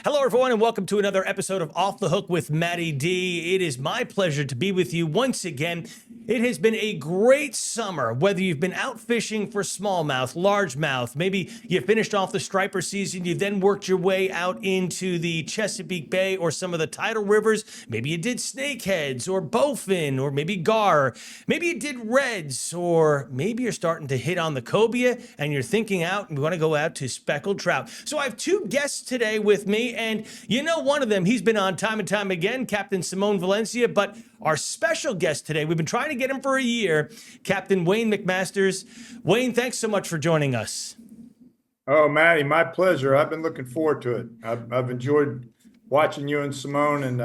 Hello, everyone, and welcome to another episode of Off the Hook with Matty D. It is my pleasure to be with you once again. It has been a great summer, whether you've been out fishing for smallmouth, largemouth, maybe you finished off the striper season, you then worked your way out into the Chesapeake Bay or some of the tidal rivers. Maybe you did snakeheads or bowfin or maybe gar. Maybe you did reds, or maybe you're starting to hit on the cobia and you're thinking out and we want to go out to speckled trout. So I have two guests today with me, and you know one of them, he's been on time and time again, Captain Simón Valencia, but our special guest today, we've been trying to get him for a year, Captain Wayne MacMasters. Wayne, thanks so much for joining us. Oh, Matty, my pleasure. I've been looking forward to it. I've enjoyed watching you and Simón, and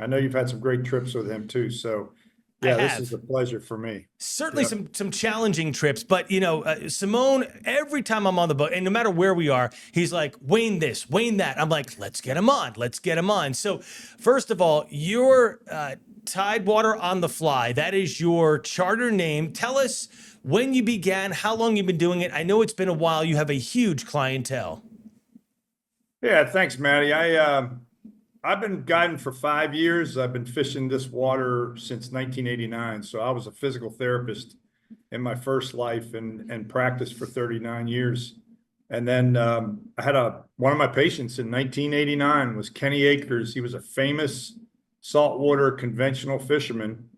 I know you've had some great trips with him too. So, yeah, this is a pleasure for me. Certainly some challenging trips, but you know, Simón, every time I'm on the boat, and no matter where we are, he's like, Wayne this, Wayne that. I'm like, let's get him on. Let's get him on. So first of all, your Tidewater on the Fly, that is your charter name. Tell us when you began, how long you've been doing it. I know it's been a while. You have a huge clientele. Yeah, thanks, Matty. I've been guiding for 5 years. I've been fishing this water since 1989. So I was a physical therapist in my first life and practiced for 39 years. And then I had one of my patients in 1989 was Kenny Akers. He was a famous saltwater conventional fisherman,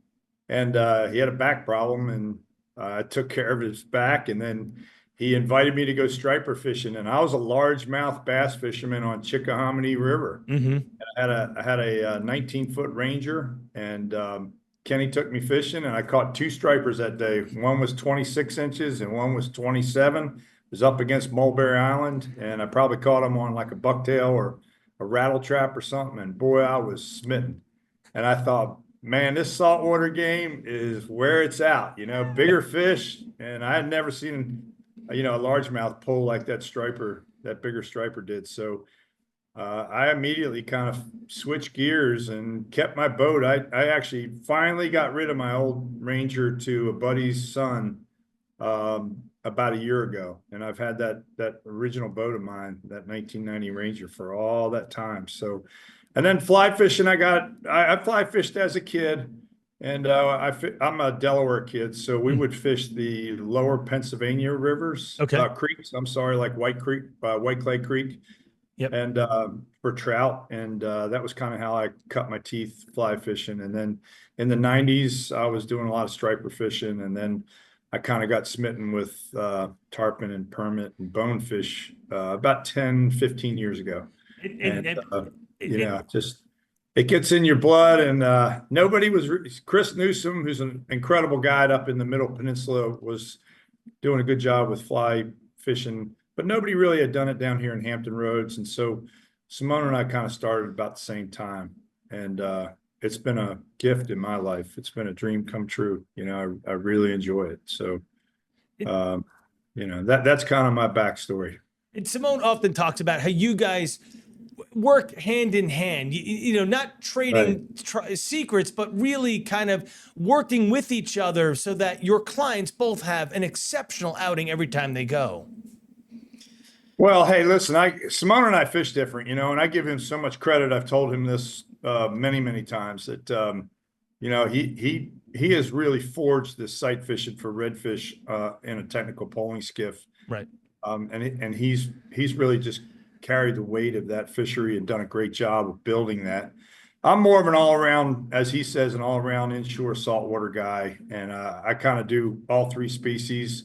and he had a back problem, and I took care of his back, and then he invited me to go striper fishing, and I was a largemouth bass fisherman on Chickahominy River. Mm-hmm. I had a 19-foot Ranger, and Kenny took me fishing, and I caught two stripers that day. One was 26 inches and one was 27. It was up against Mulberry Island, and I probably caught them on like a bucktail or a rattle trap or something, and boy, I was smitten. And I thought, man, this saltwater game is where it's at, bigger fish. And I had never seen, a largemouth pull like that bigger striper did. So I immediately kind of switched gears and kept my boat. I actually finally got rid of my old Ranger to a buddy's son about a year ago. And I've had that original boat of mine, that 1990 Ranger, for all that time. So, and then fly fishing, I fly fished as a kid, and I'm a Delaware kid, so we would fish the lower Pennsylvania rivers, creeks. I'm sorry, like White Clay Creek, yep. And for trout, and that was kind of how I cut my teeth fly fishing. And then in the 90s, I was doing a lot of striper fishing, and then I kind of got smitten with tarpon and permit and bonefish about 10, 15 years ago. Just it gets in your blood, and Chris Newsom, who's an incredible guide up in the Middle Peninsula, was doing a good job with fly fishing, but nobody really had done it down here in Hampton Roads. And so Simón and I kind of started about the same time, and it's been a gift in my life. It's been a dream come true. I really enjoy it. So, that's kind of my backstory. And Simón often talks about how you guys work hand in hand, not trading secrets, but really kind of working with each other so that your clients both have an exceptional outing every time they go. Well, hey, listen, Simón and I fish different, and I give him so much credit. I've told him this many, many times that, he has really forged this sight fishing for redfish in a technical poling skiff. Right. And he's really just carried the weight of that fishery and done a great job of building that. I'm more of an all-around, as he says, an all-around inshore saltwater guy. And I kind of do all three species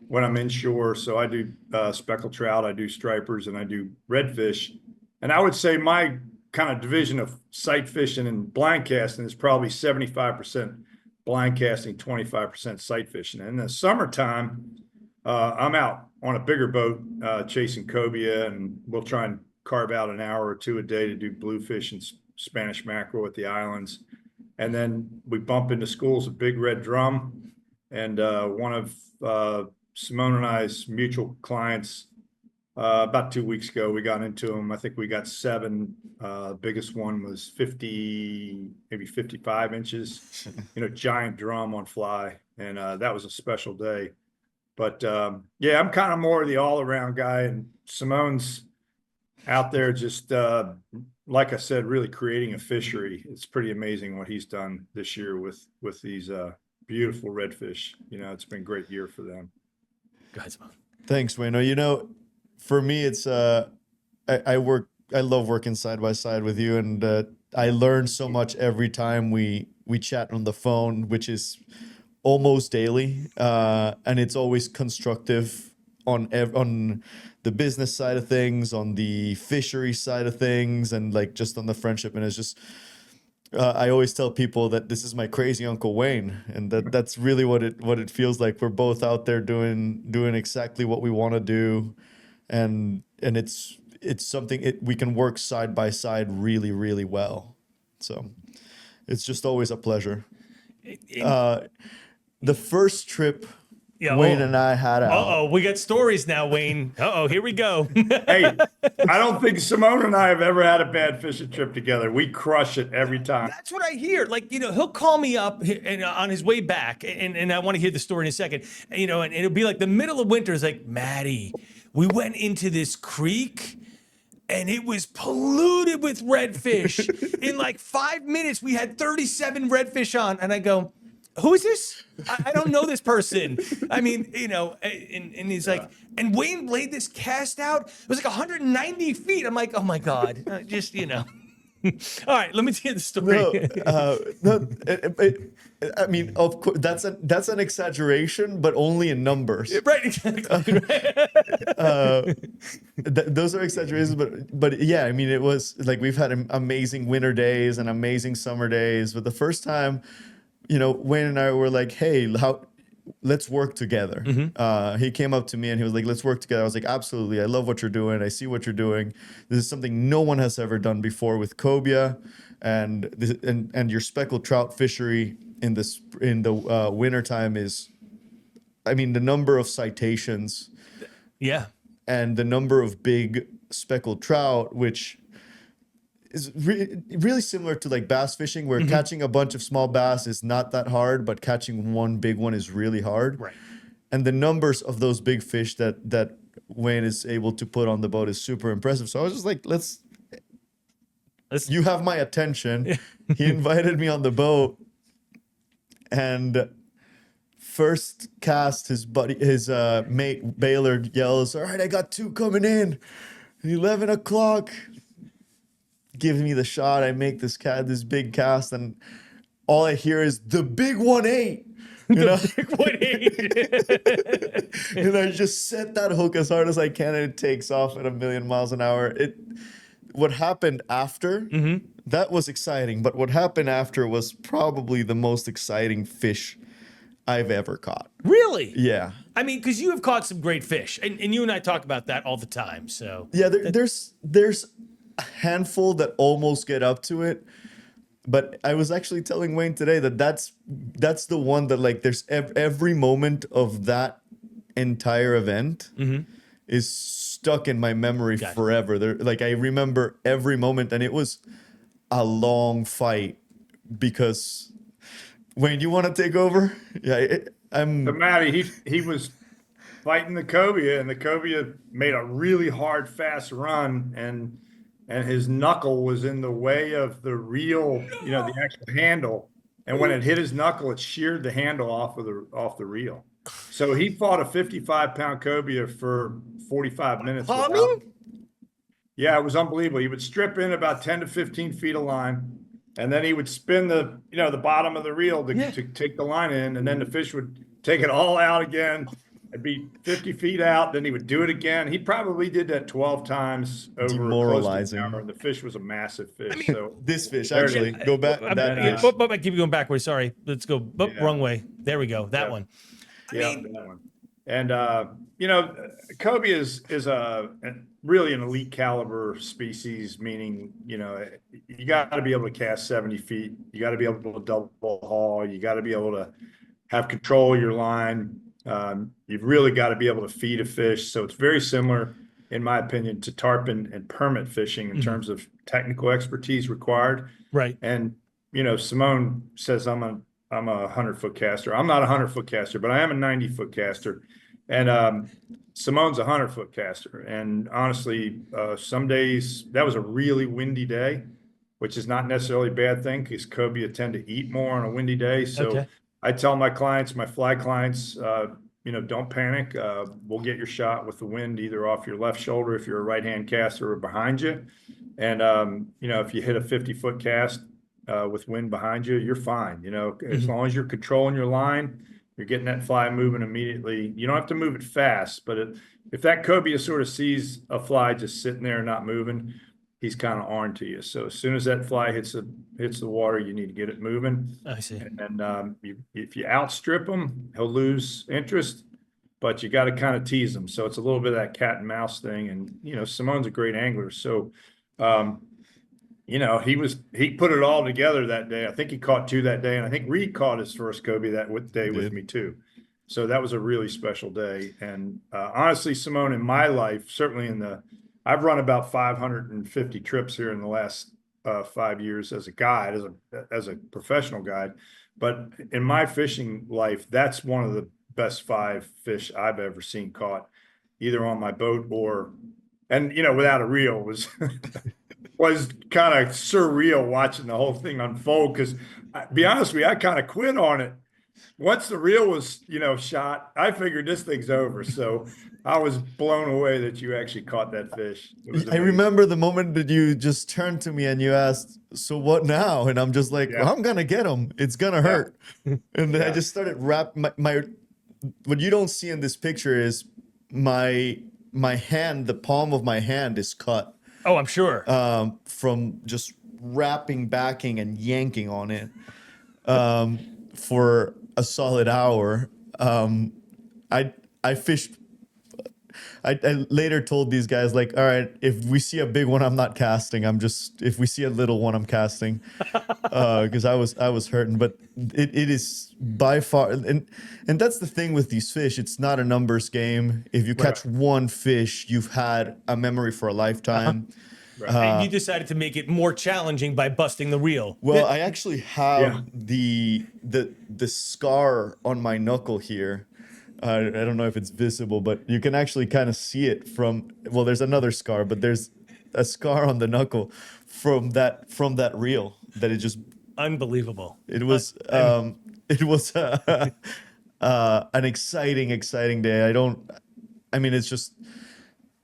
when I'm inshore. So I do speckled trout, I do stripers, and I do redfish. And I would say my kind of division of sight fishing and blind casting is probably 75% blind casting, 25% sight fishing. And in the summertime, I'm out on a bigger boat chasing cobia, and we'll try and carve out an hour or two a day to do bluefish and Spanish mackerel at the islands. And then we bump into schools of big red drum. And one of Simón and I's mutual clients, about 2 weeks ago, we got into them. I think we got 7. Biggest one was 50, maybe 55 inches, giant drum on fly. And that was a special day. But I'm kind of more of the all-around guy, and Simón's out there just like I said, really creating a fishery. It's pretty amazing what he's done this year with these beautiful redfish. It's been a great year for them. Go ahead, Simón. Thanks, Wayno. For me, it's I love working side by side with you, and I learn so much every time we chat on the phone, which is almost daily, and it's always constructive on the business side of things, on the fishery side of things, and like just on the friendship. And it's just I always tell people that this is my crazy Uncle Wayne, and that's really what it feels like. We're both out there doing exactly what we want to do, and it's something we can work side by side really, really well. So it's just always a pleasure. The first trip Wayne and I had out. We got stories now, Wayne. Here we go. Hey, I don't think Simón and I have ever had a bad fishing trip together. We crush it every time. That's what I hear. Like, he'll call me up and on his way back, and I want to hear the story in a second. And it'll be like the middle of winter. It's like, Maddie, we went into this creek and it was polluted with redfish. In like 5 minutes, we had 37 redfish on. And I go, who is this? I don't know this person. I mean, and he's like, and Wayne laid this cast out. It was like 190 feet. I'm like, oh my God. All right, let me tell you the story. I mean, of course, that's an exaggeration, but only in numbers. Right, exactly. Those are exaggerations, but yeah, I mean, it was like we've had amazing winter days and amazing summer days, but the first time, Wayne and I were like, hey, let's work together. Mm-hmm. He came up to me and he was like, let's work together. I was like, absolutely. I love what you're doing. I see what you're doing. This is something no one has ever done before with cobia and your speckled trout fishery in the wintertime is, I mean, the number of citations. Yeah. And the number of big speckled trout, which is really similar to like bass fishing, where catching a bunch of small bass is not that hard, but catching one big one is really hard. Right. And the numbers of those big fish that Wayne is able to put on the boat is super impressive. So I was just like, let's you have my attention. He invited me on the boat, and first cast, his mate Baylor yells, "All right, I got 2 coming in. 11 o'clock." Gives me the shot. I make this big cast, and all I hear is the big 1-8. The big 1-8. And I just set that hook as hard as I can, and it takes off at 1,000,000 miles an hour. What happened after, that was exciting, but what happened after was probably the most exciting fish I've ever caught. Really? Yeah. I mean, because you have caught some great fish, and you and I talk about that all the time. So yeah, there's a handful that almost get up to it, but I was actually telling Wayne today that's the one that, like, there's every moment of that entire event is stuck in my memory forever. Like, I remember every moment, and it was a long fight because Wayne, you want to take over? Yeah, So Matty, he was fighting the cobia, and the cobia made a really hard, fast run, and his knuckle was in the way of the reel, the actual handle. And when it hit his knuckle, it sheared the handle off the reel. So he fought a 55-pound cobia for 45 minutes. Yeah, it was unbelievable. He would strip in about 10 to 15 feet of line, and then he would spin the bottom of the reel to take the line in, and then the fish would take it all out again. It'd be 50 feet out, then he would do it again. He probably did that 12 times over. Demoralizing. Close to an hour. The fish was a massive fish. I mean, so this fish, actually, go back. I keep going backwards. Sorry, let's go. Wrong way. There we go. That one. That one. And cobia is a really an elite caliber species, meaning you got to be able to cast 70 feet. You got to be able to double haul. You got to be able to have control of your line. You've really got to be able to feed a fish. So it's very similar, in my opinion, to tarpon and permit fishing in terms of technical expertise required. Right. And Simón says I'm a 100-foot caster. I'm not a 100-foot caster, but I am a 90-foot caster. And Simon's a 100-foot caster. And honestly, some days that was a really windy day, which is not necessarily a bad thing because cobia tend to eat more on a windy day. So Okay. I tell my clients, my fly clients, don't panic. We'll get your shot with the wind either off your left shoulder if you're a right-hand caster or behind you. And, if you hit a 50-foot cast with wind behind you, you're fine. As long as you're controlling your line, you're getting that fly moving immediately. You don't have to move it fast, but if that cobia sort of sees a fly just sitting there not moving, he's kind of on to you. So as soon as that fly hits the water, you need to get it moving. I see. And if you outstrip him, he'll lose interest, but you got to kind of tease him. So it's a little bit of that cat and mouse thing. And Simon's a great angler, so he put it all together that day. I think he caught 2 that day, and I think Reed caught his first cobia that day with me too. So that was a really special day. And honestly, Simón, in my life, certainly I've run about 550 trips here in the last 5 years as a guide, as a professional guide. But in my fishing life, that's one of the best 5 fish I've ever seen caught, either on my boat without a reel was was kind of surreal watching the whole thing unfold. Because, be honest with you, I kind of quit on it. Once the reel was, shot, I figured this thing's over. So I was blown away that you actually caught that fish. I remember the moment that you just turned to me and you asked, "So what now?" And I'm just like, "Well, I'm gonna get him. It's gonna hurt." And then I just started my what you don't see in this picture is my hand, the palm of my hand is cut. Oh, I'm sure. From just backing and yanking on it for a solid hour. I fished. I later told these guys, like, all right, if we see a big one, I'm not casting. If we see a little one, I'm casting, because I was hurting. But it is by far, and that's the thing with these fish. It's not a numbers game. If you catch one fish, you've had a memory for a lifetime. Right. And you decided to make it more challenging by busting the reel. Well, I actually have the scar on my knuckle here. I don't know if it's visible, but you can actually kind of see it there's another scar, but there's a scar on the knuckle from that reel that it just unbelievable. It was an exciting day. It's just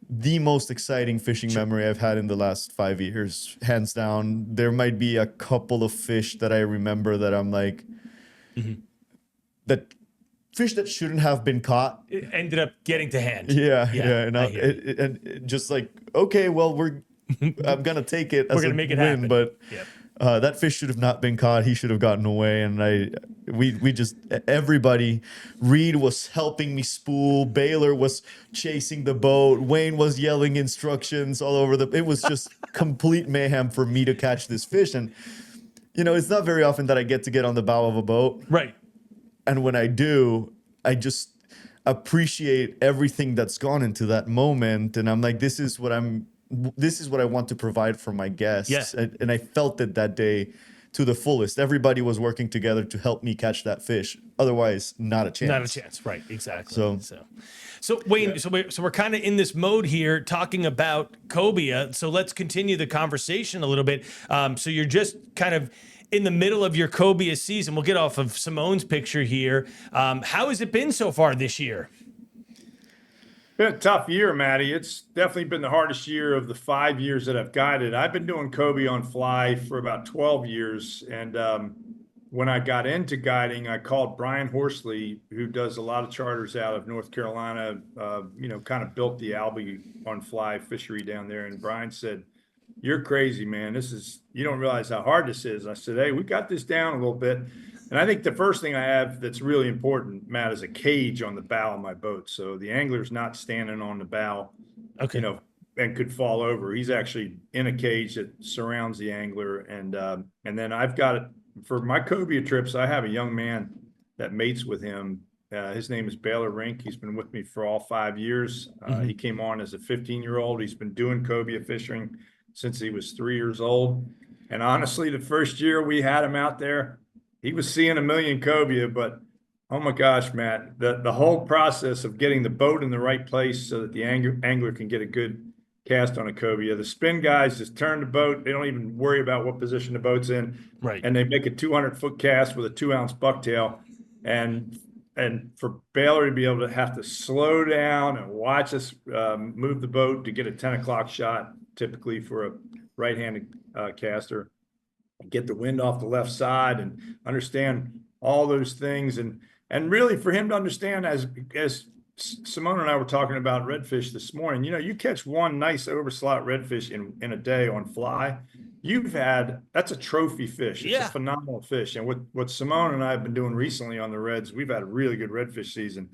the most exciting fishing memory I've had in the last 5 years, hands down. There might be a couple of fish that I remember that I'm like, that fish that shouldn't have been caught. It ended up getting to hand. Yeah. And just like, okay, well, I'm gonna take it. We're gonna make it happen. But that fish should have not been caught. He should have gotten away. And everybody. Reed was helping me spool. Baylor was chasing the boat. Wayne was yelling instructions all over it was just complete mayhem for me to catch this fish. And it's not very often that I get to get on the bow of a boat. Right. And when I do, I just appreciate everything that's gone into that moment. And I'm like, this is what I want to provide for my guests. Yes. And I felt it that day to the fullest. Everybody was working together to help me catch that fish. Otherwise, not a chance. Not a chance. Right. Exactly. So Wayne, we're kind of in this mode here talking about cobia. So let's continue the conversation a little bit. So you're just kind of in the middle of your cobia season. We'll get off of Simon's picture here. How has it been so far this year? Been a tough year, Matty. It's definitely been the hardest year of the 5 years that I've guided. I've been doing cobia on fly for about 12 years. And when I got into guiding, I called Brian Horsley, who does a lot of charters out of North Carolina, kind of built the Albie on fly fishery down there. And Brian said, "You're crazy, man. You don't realize how hard this is." I said, "Hey, we got this down a little bit." And I think the first thing I have that's really important, Matt, is a cage on the bow of my boat. So the angler's not standing on the bow, and could fall over. He's actually in a cage that surrounds the angler. And then I've got it for my cobia trips. I have a young man that mates with him. His name is Baylor Rink. He's been with me for all 5 years. He came on as a 15-year-old. He's been doing cobia fishing since he was 3 years old. And honestly, the first year we had him out there, he was seeing a million cobia, but Oh my gosh, Matt, the whole process of getting the boat in the right place so that the angler can get a good cast on a cobia. The spin guys just turn the boat. They don't even worry about what position the boat's in. Right. And they make a 200-foot cast with a 2-ounce bucktail. And for Baylor to be able to have to slow down and watch us move the boat to get a 10 o'clock shot, typically for a right-handed caster, get the wind off the left side and understand all those things. And really for him to understand, as Simón and I were talking about redfish this morning, you catch one nice overslot redfish in a day on fly, that's a trophy fish. It's a phenomenal fish. And what Simón and I have been doing recently on the reds, we've had a really good redfish season.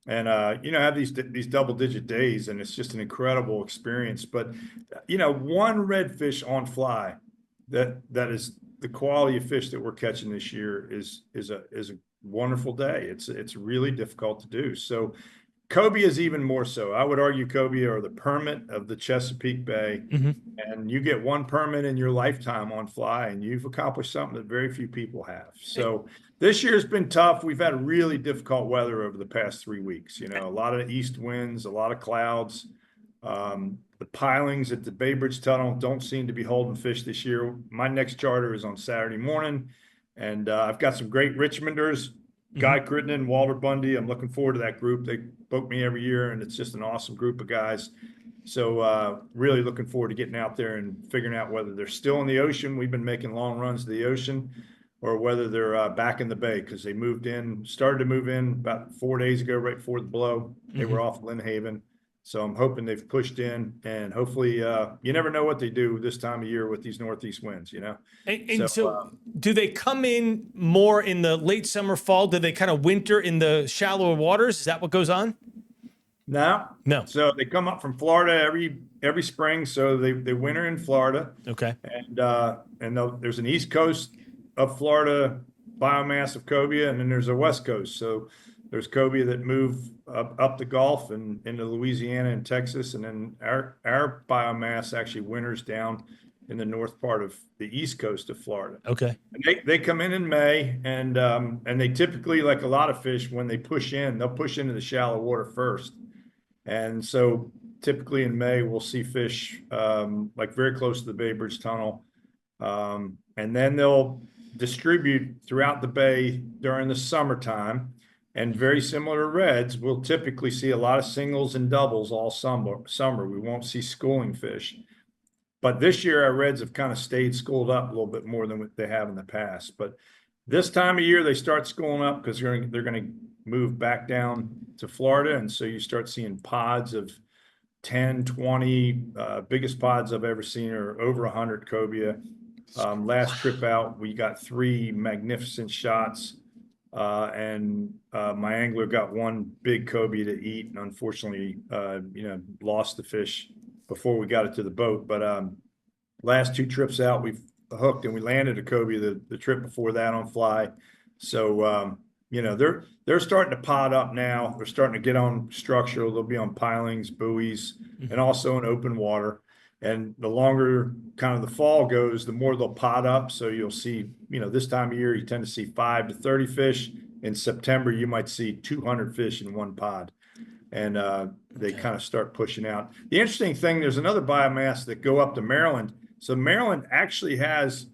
And have these double digit days, and it's just an incredible experience. But one redfish on fly that is the quality of fish that we're catching this year is a wonderful day. It's really difficult to do. So cobia is even more so. I would argue cobia are the permit of the Chesapeake Bay. And you get one permit in your lifetime on fly, and you've accomplished something that very few people have. So this year's been tough. We've had really difficult weather over the past 3 weeks. A lot of east winds, a lot of clouds. The pilings at the Bay Bridge Tunnel don't seem to be holding fish this year. My next charter is on Saturday morning, and I've got some great Richmonders, Guy Crittenden, Walter Bundy. I'm looking forward to that group. They book me every year, and it's just an awesome group of guys. So really looking forward to getting out there and figuring out whether they're still in the ocean. We've been making long runs to the ocean, or whether they're back in the bay, because they started to move in about 4 days ago, right before the blow. They were off Lynn Haven. So I'm hoping they've pushed in, and hopefully you never know what they do this time of year with these northeast winds, And so do they come in more in the late summer, fall? Do they kind of winter in the shallower waters? Is that what goes on? No. So they come up from Florida every spring. So they winter in Florida. Okay. And there's an East Coast of Florida biomass of cobia, and then there's a West Coast. So there's cobia that move up the Gulf and into Louisiana and Texas, and then our biomass actually winters down in the north part of the East Coast of Florida. Okay. And they come in May, and they typically, like a lot of fish, when they push in, they'll push into the shallow water first. And so typically in May, we'll see fish like very close to the Bay Bridge Tunnel. And then they'll distribute throughout the bay during the summertime. And very similar to reds, we'll typically see a lot of singles and doubles all summer. We won't see schooling fish. But this year, our reds have kind of stayed schooled up a little bit more than what they have in the past. But this time of year, they start schooling up because they're going to move back down to Florida. And so you start seeing pods of 10, 20, biggest pods I've ever seen are over 100 cobia. Last trip out, we got 3 magnificent shots. And my angler got one big cobia to eat, and unfortunately, lost the fish before we got it to the boat. But last 2 trips out, we've hooked and we landed a cobia the trip before that on fly. So they're starting to pod up now. They're starting to get on structural. They'll be on pilings, buoys, and also in open water. And the longer kind of the fall goes, the more they'll pod up. So you'll see, this time of year, you tend to see 5 to 30 fish. In September, you might see 200 fish in one pod. And they kind of start pushing out. The interesting thing, there's another biomass that go up to Maryland. So Maryland actually has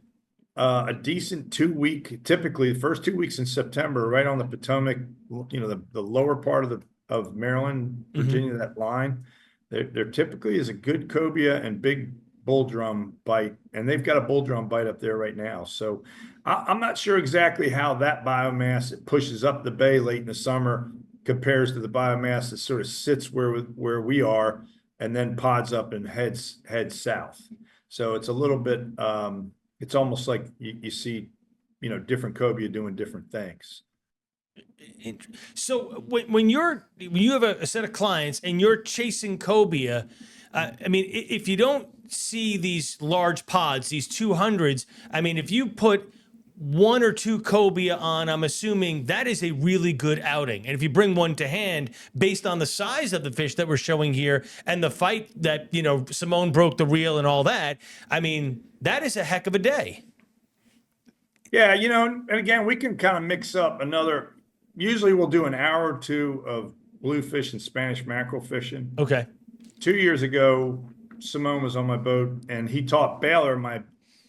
a decent 2-week, typically the first 2 weeks in September, right on the Potomac, the lower part of Maryland, Virginia, that line. There typically is a good cobia and big bull drum bite, and they've got a bull drum bite up there right now. So I'm not sure exactly how that biomass that pushes up the bay late in the summer compares to the biomass that sort of sits where we are and then pods up and heads south. So it's a little bit, it's almost like you see, different cobia doing different things. So when you have a set of clients and you're chasing cobia, if you don't see these large pods, these 200s, if you put 1 or 2 cobia on, I'm assuming that is a really good outing. And if you bring one to hand, based on the size of the fish that we're showing here and the fight that, Simón broke the reel and all that, that is a heck of a day. Yeah, and again, we can kind of mix up another usually we'll do an hour or two of bluefish and Spanish mackerel fishing. Okay. 2 years ago, Simón was on my boat, and he taught Baylor, my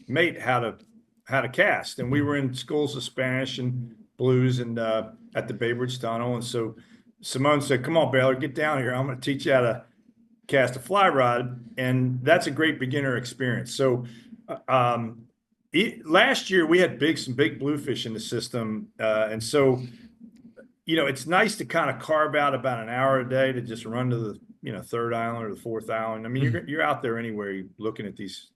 mate, how to cast. And we were in schools of Spanish and blues and at the Bay Bridge Tunnel. And so Simón said, "Come on, Baylor, get down here. I'm going to teach you how to cast a fly rod." And that's a great beginner experience. So last year we had some big bluefish in the system, and so it's nice to kind of carve out about an hour a day to just run to the third island or the fourth island. I mean, you're out there anywhere looking at these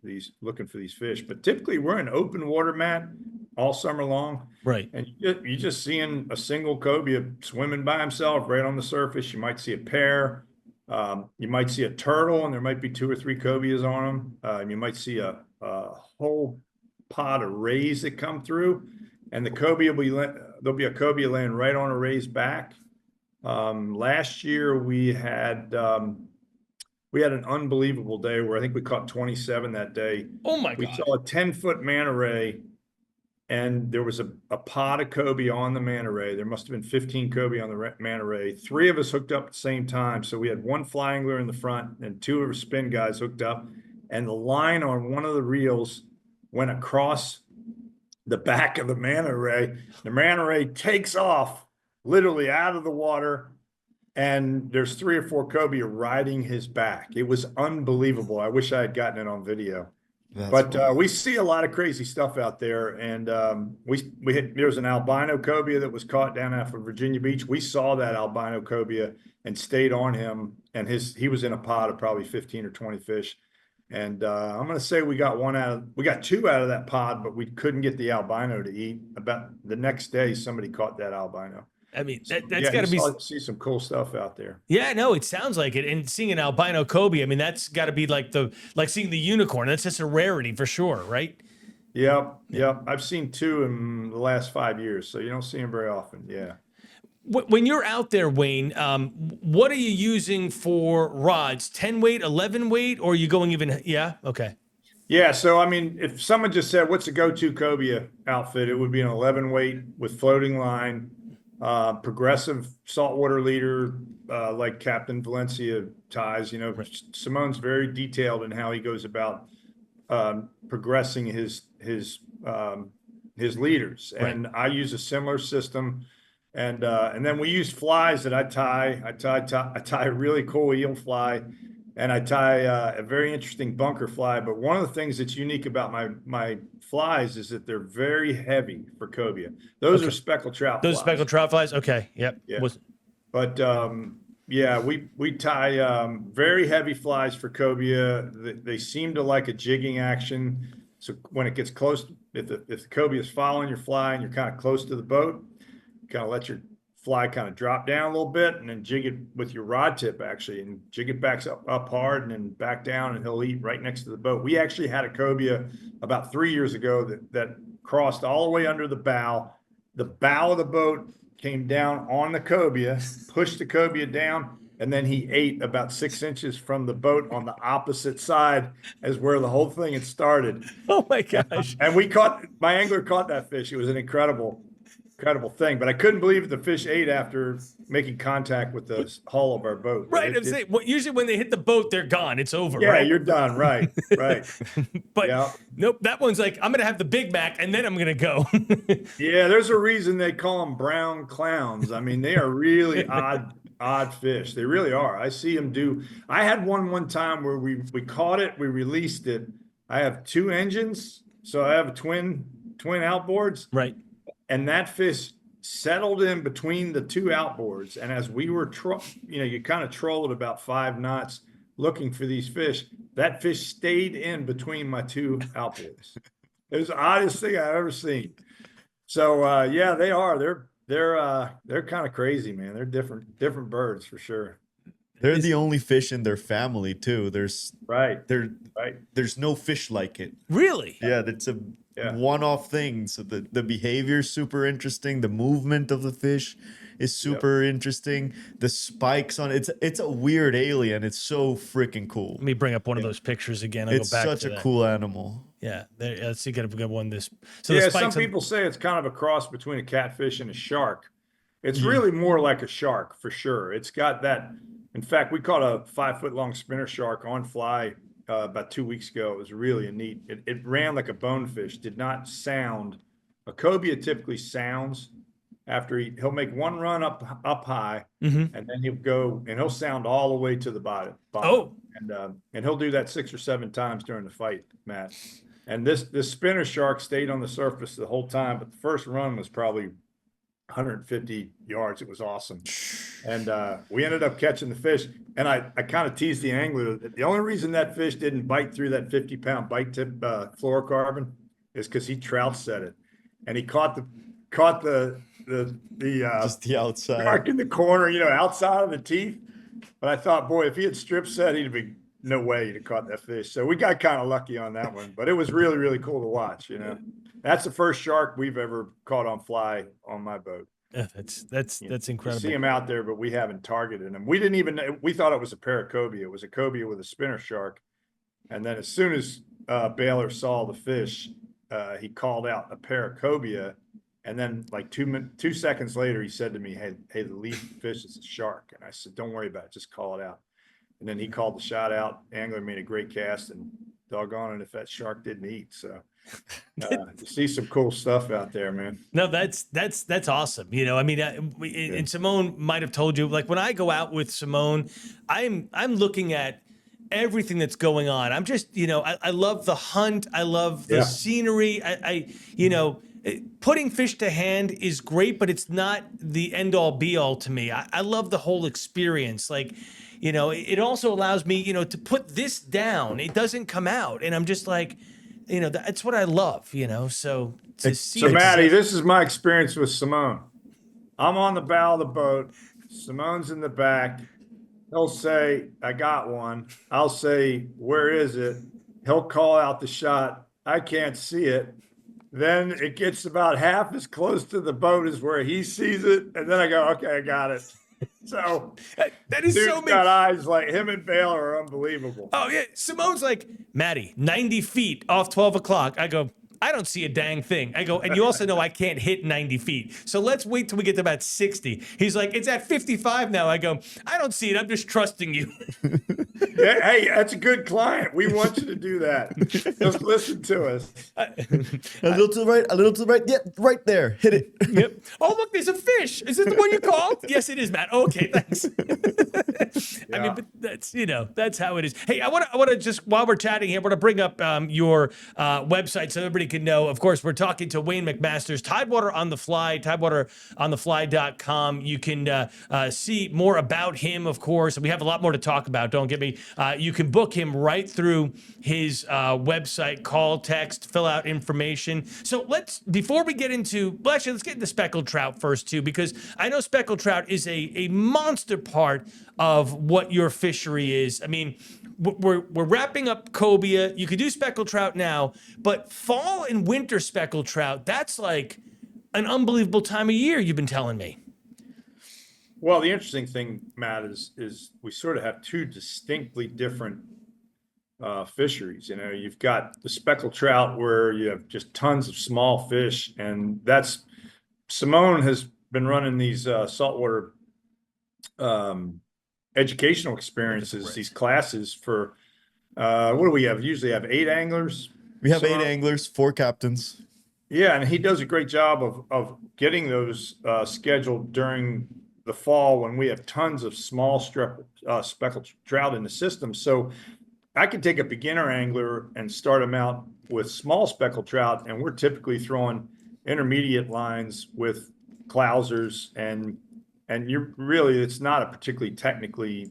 looking for these fish, but typically we're in open water, Matt, all summer long. Right. And you're just seeing a single cobia swimming by himself right on the surface. You might see a pair. You might see a turtle, and there might be 2 or 3 cobias on them. You might see a whole pod of rays that come through, and the cobia there'll be a cobia laying right on a ray's back. Last year we had an unbelievable day where I think we caught 27 that day. Oh my God. We saw a 10-foot manta ray, and there was a pod of cobia on the manta ray. There must have been 15 cobia on the manta ray. 3 of us hooked up at the same time. So we had 1 fly angler in the front and 2 of our spin guys hooked up, and the line on one of the reels went across the back of the manta ray. The manta ray takes off literally out of the water, and there's 3 or 4 cobia riding his back. It was unbelievable. I wish I had gotten it on video. We see a lot of crazy stuff out there, and there was an albino cobia that was caught down off of Virginia Beach. We saw that albino cobia and stayed on him, and he was in a pod of probably 15 or 20 fish. And I'm going to say we got 2 out of that pod, but we couldn't get the albino to eat. About the next day, somebody caught that albino. I mean, So, that's got to be see some cool stuff out there. Yeah, no, it sounds like it. And seeing an albino cobia, I mean, that's got to be like seeing the unicorn. That's just a rarity for sure, right? Yep. I've seen 2 in the last 5 years, so you don't see them very often. Yeah. When you're out there, Wayne, what are you using for rods? 10 weight, 11 weight, or are you going even? Yeah. Okay. Yeah. So, I mean, if someone just said, "What's a go-to cobia outfit?" It would be an 11 weight with floating line, progressive saltwater leader, like Captain Valencia ties. Simón's very detailed in how he goes about progressing his leaders, and I use a similar system. And then we use flies that I tie. I tie a really cool eel fly, and I tie a very interesting bunker fly. But one of the things that's unique about my flies is that they're very heavy for cobia. Those are speckled trout flies. Those speckled trout flies? Okay. Yep. Yeah. But we tie very heavy flies for cobia. They seem to like a jigging action. So when it gets close, if the cobia is following your fly and you're kind of close to the boat, kind of let your fly kind of drop down a little bit, and then jig it with your rod tip, actually, and jig it back up hard and then back down, and he'll eat right next to the boat. We actually had a cobia about 3 years ago that crossed all the way under the bow. The bow of the boat came down on the cobia, pushed the cobia down, and then he ate about 6 inches from the boat on the opposite side as where the whole thing had started. Oh my gosh. And my angler caught that fish. It was an incredible thing, but I couldn't believe the fish ate after making contact with the hull of our boat. Right. I'm saying, usually when they hit the boat, they're gone. It's over. Yeah, right? You're done. Right. But nope, that one's like, I'm going to have the Big Mac and then I'm going to go. Yeah, there's a reason they call them brown clowns. I mean, they are really odd fish. They really are. I see them I had one time where we caught it, we released it. I have 2 engines, so I have twin outboards. Right. And that fish settled in between the 2 outboards. And as we were, you kind of troll at about 5 knots looking for these fish. That fish stayed in between my 2 outboards. It was the oddest thing I've ever seen. So yeah, they are. They're kind of crazy, man. They're different birds for sure. They're the only fish in their family too. There's no fish like it. Really? Yeah, that's a one-off thing. So the behavior is super interesting. The movement of the fish is super interesting. The spikes on it's a weird alien. It's so freaking cool. Let me bring up one of those pictures again. I'll It's go back such to a that. cool animal. Yeah, let's see, get a good one. Some people say it's kind of a cross between a catfish and a shark. It's Yeah. really more like a shark for sure. It's got that. In fact, we caught a 5-foot-long spinner shark on fly about 2 weeks ago. It was really neat. It ran like a bonefish, did not sound. A cobia typically sounds after he'll make one run up high, Mm-hmm. and then he'll go and he'll sound all the way to the bottom. Oh. And he'll do that 6 or 7 times during the fight, Matt. And this spinner shark stayed on the surface the whole time, but the first run was probably 150 yards. It was awesome. And we ended up catching the fish. And I kind of teased the angler that the only reason that fish didn't bite through that 50-pound bite tip fluorocarbon is because he trout set it. And he caught the Just the outside. shark in the corner, outside of the teeth. But I thought, boy, if he had strip set, he'd be no way he'd have caught that fish. So we got kind of lucky on that one. But it was really, really cool to watch, That's the first shark we've ever caught on fly on my boat. Yeah, that's incredible. You see him out there, but we haven't targeted him. We thought it was a paracobia. It was a cobia with a spinner shark. And then as soon as Baylor saw the fish, he called out a paracobia. And then like 2 seconds later, he said to me, hey, the lead fish is a shark. And I said, don't worry about it. Just call it out. And then he called the shot out. Angler made a great cast, and doggone it if that shark didn't eat. So you see some cool stuff out there, man. No, that's awesome. I mean, and Simón might have told you, like when I go out with Simón, I'm looking at everything that's going on. I'm just, I love the hunt. I love the scenery. Putting fish to hand is great, but it's not the end all be all to me. I love the whole experience. Like, it also allows me, to put this down. It doesn't come out. And I'm just like, that's what I love, so to see. So Maddie, this is my experience with Simón. I'm on the bow of the boat. Simón's in the back. He'll say, I got one. I'll say, where is it? He'll call out the shot. I can't see it. Then it gets about half as close to the boat as where he sees it. And then I go, okay, I got it. So that is dude's so got eyes like him and Baylor are unbelievable. Oh yeah, Simón's like, Maddie, 90 feet off 12 o'clock. I go, I don't see a dang thing. I go, and you also know I can't hit 90 feet. So let's wait till we get to about 60. He's like, it's at 55 now. I go, I don't see it. I'm just trusting you. Yeah, hey, that's a good client. We want you to do that. Just listen to us. A little to the right, a little to the right. Yeah, right there. Hit it. Yep. Oh, look, there's a fish. Is this the one you called? Yes, it is, Matt. Okay, thanks. I mean, but that's how it is. Hey, I want to just, while we're chatting here, I want to bring up your website so everybody can know. Of course, we're talking to Wayne MacMasters, Tidewater on the Fly, tidewateronthefly.com. You can see more about him, of course. We have a lot more to talk about. Don't get me. You can book him right through his website, call, text, fill out information. So before we get into, well, actually, let's get into speckled trout first, too, because I know speckled trout is a monster part of what your fishery is. I mean, we're wrapping up cobia. You could do speckled trout now, but fall and winter speckled trout, that's like an unbelievable time of year, you've been telling me. Well, the interesting thing, Matt, is we sort of have two distinctly different fisheries. You've got the speckled trout where you have just tons of small fish, and Simón has been running these saltwater educational experiences, these classes for what do we have? Usually have 8 anglers. We have 8 anglers, 4 captains. Yeah, and he does a great job of getting those scheduled during the fall when we have tons of small speckled trout in the system. So I can take a beginner angler and start them out with small speckled trout, and we're typically throwing intermediate lines with clousers, and it's not a particularly technically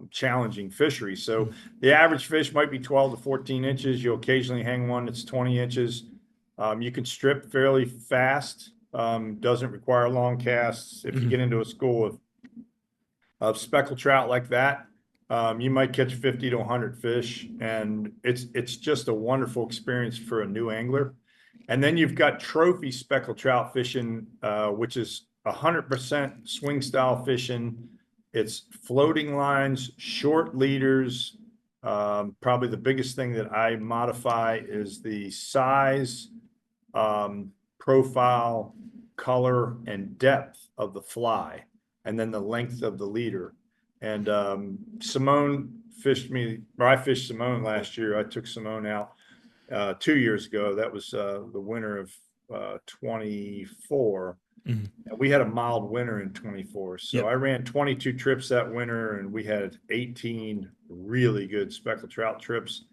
challenging fishery. So the average fish might be 12 to 14 inches. You'll occasionally hang one that's 20 inches. You can strip fairly fast. Doesn't require long casts. If you get into a school of speckled trout like that, you might catch 50 to 100 fish, and it's just a wonderful experience for a new angler. And then you've got trophy speckled trout fishing, which is 100% swing style fishing. It's floating lines, short leaders. Probably the biggest thing that I modify is the size, profile, color and depth of the fly, and then the length of the leader. And Simón fished me, or I fished Simón last year. I took Simón out 2 years ago. That was the winter of 24. Mhm. And we had a mild winter in 24. So Yep. I ran 22 trips that winter, and we had 18 really good speckled trout trips.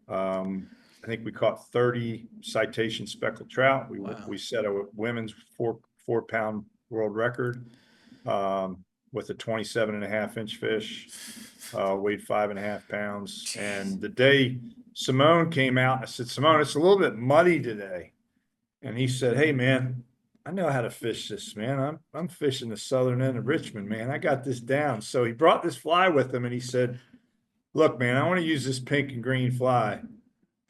I think we caught 30 citation speckled trout. Wow. We set a women's 4-pound world record with a 27.5-inch fish, weighed 5.5 pounds. And the day Simón came out, I said, Simón, it's a little bit muddy today. And he said, hey, man, I know how to fish this, man. I'm fishing the southern end of Richmond, man. I got this down. So he brought this fly with him, and he said, look, man, I want to use this pink and green fly,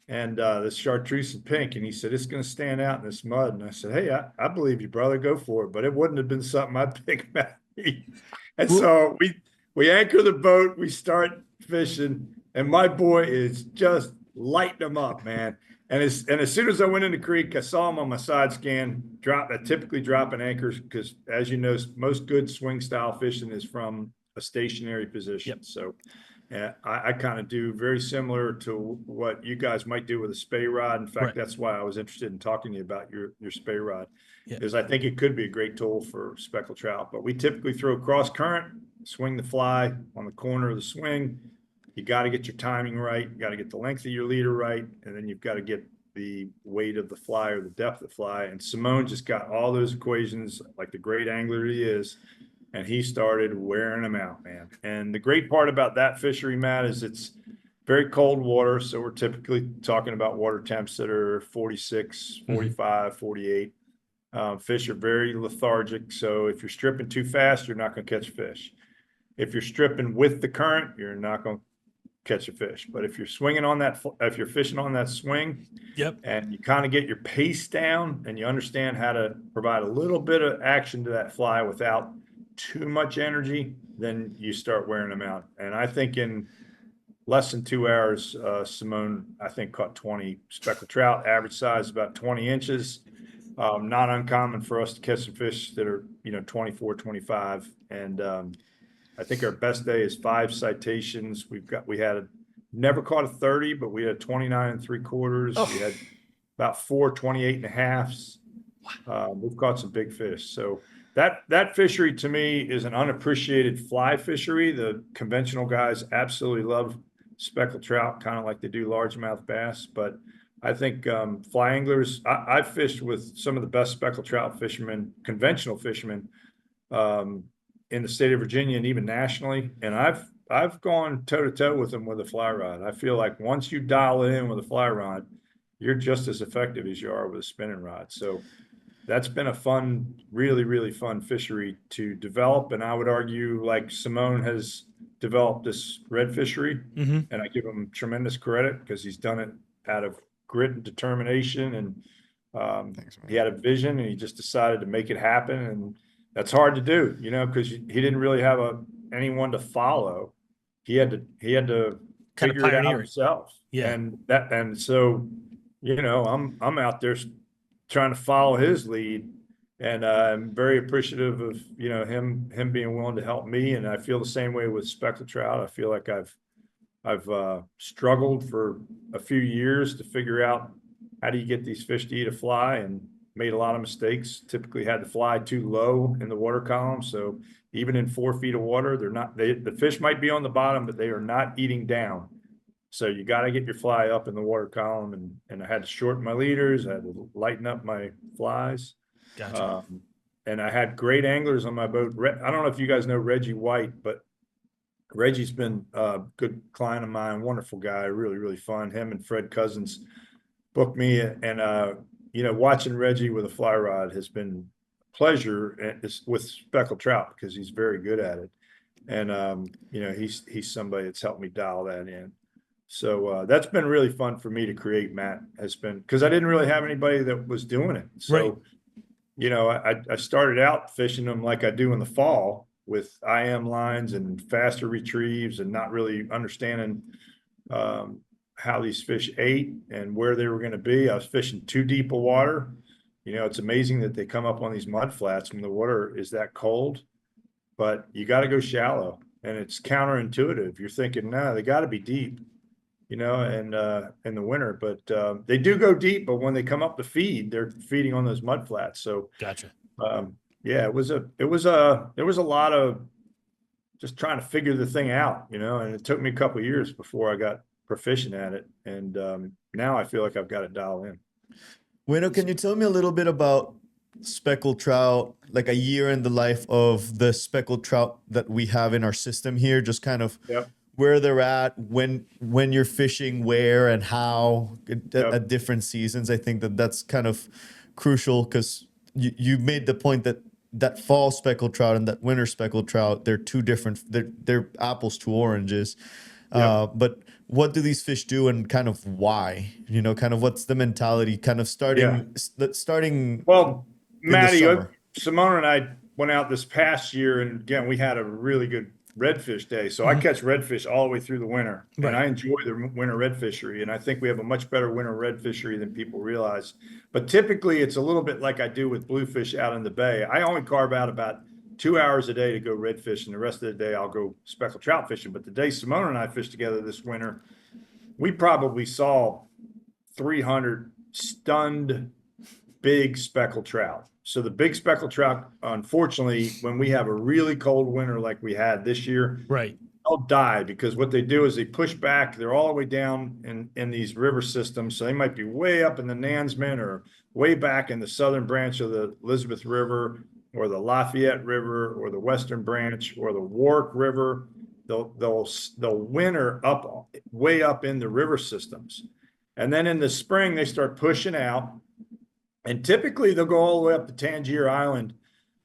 and this chartreuse and pink. And he said, it's going to stand out in this mud. And I said, hey, I believe you, brother. Go for it. But it wouldn't have been something I'd pick about. And so we anchor the boat, we start fishing, and my boy is just lighting them up, man. And as soon as I went in the creek, I saw him on my side scan. I typically drop an anchor because, as you know, most good swing style fishing is from a stationary position. Yep. So I kind of do very similar to what you guys might do with a spey rod. In fact, Right. That's why I was interested in talking to you about your spey rod, Yeah. because I think it could be a great tool for speckled trout. But we typically throw cross current, swing the fly on the corner of the swing. You got to get your timing right. You got to get the length of your leader right. And then you've got to get the weight of the fly or the depth of the fly. And Simón just got all those equations like the great angler he is. And he started wearing them out, man. And the great part about that fishery, Matt, is it's very cold water. So we're typically talking about water temps that are 46, 45, 48. Fish are very lethargic. So if you're stripping too fast, you're not going to catch fish. If you're stripping with the current, you're not going to catch a fish. But if you're swinging on that, if you're fishing on that swing, Yep. and you kind of get your pace down and you understand how to provide a little bit of action to that fly without too much energy, then you start wearing them out. And I think in less than 2 hours, Simón, I think, caught 20 speckled trout, average size about 20 inches. Not uncommon for us to catch some fish that are, 24, 25. And I think our best day is 5 citations. Never caught a 30, but we had 29 3/4. Oh. We had about 4 28.5s. We've caught some big fish. So that fishery to me is an unappreciated fly fishery. The conventional guys absolutely love speckled trout, kind of like they do largemouth bass. But I think fly anglers, I've fished with some of the best speckled trout fishermen, conventional fishermen, in the state of Virginia and even nationally. And I've gone toe to toe with them with a fly rod. I feel like once you dial it in with a fly rod, you're just as effective as you are with a spinning rod. So that's been a fun, really, really fun fishery to develop. And I would argue, like, Simón has developed this red fishery, and I give him tremendous credit because he's done it out of grit and determination. And he had a vision, and he just decided to make it happen. And that's hard to do, because he didn't really have anyone to follow. He had to Kind of figure it out pioneering. himself. Yeah. And so, I'm out there trying to follow his lead, and I'm very appreciative of him being willing to help me. And I feel the same way with speckled trout. I feel like I've struggled for a few years to figure out how do you get these fish to eat a fly, and made a lot of mistakes. Typically had the fly too low in the water column. So even in 4 feet of water, the fish might be on the bottom, but they are not eating down. So you got to get your fly up in the water column, and I had to shorten my leaders. I had to lighten up my flies. Gotcha. And I had great anglers on my boat. I don't know if you guys know Reggie White, but Reggie's been a good client of mine, wonderful guy, really, really fun. Him and Fred Cousins booked me, and watching Reggie with a fly rod has been a pleasure with speckled trout because he's very good at it. And he's somebody that's helped me dial that in. So that's been really fun for me to create, Matt, has been, because I didn't really have anybody that was doing it. So, I started out fishing them like I do in the fall with IM lines and faster retrieves, and not really understanding how these fish ate and where they were going to be. I was fishing too deep of water. You know, it's amazing that they come up on these mud flats when the water is that cold, but you got to go shallow, and it's counterintuitive. You're thinking, no, they got to be deep, you know, and in the winter, but they do go deep. But when they come up to feed, they're feeding on those mud flats. So Gotcha. yeah, there was a lot of just trying to figure the thing out, you know, and it took me a couple of years before I got proficient at it, and now I feel like I've got it dialed in. Bueno, can you tell me a little bit about speckled trout, like a year in the life of the speckled trout that we have in our system here, just kind of Yep. where they're at, when you're fishing, where and how at, Yep. at different seasons. I think that that's kind of crucial because you made the point that that fall speckled trout and that winter speckled trout, they're two different, they're apples to oranges. But what do these fish do and kind of why? You know, kind of what's the mentality, kind of starting Well, in the Maddie, summer? Simone and I went out this past year, and again, we had a really good redfish day. So I catch redfish all the way through the winter, Right. and I enjoy the winter red fishery. And I think we have a much better winter red fishery than people realize. But typically, it's a little bit like I do with bluefish out in the bay. I only carve out about 2 hours a day to go redfish, and the rest of the day I'll go speckled trout fishing. But the day Simone and I fished together this winter, we probably saw 300 stunned big speckled trout. So the big speckled trout, unfortunately, when we have a really cold winter like we had this year, Right. they'll die because what they do is they push back. They're all the way down in these river systems. So they might be way up in the Nansemond or way back in the southern branch of the Elizabeth River or the Lafayette River or the western branch or the Warwick River. They'll winter up way up in the river systems. And then in the spring, they start pushing out. And typically they'll go all the way up to Tangier Island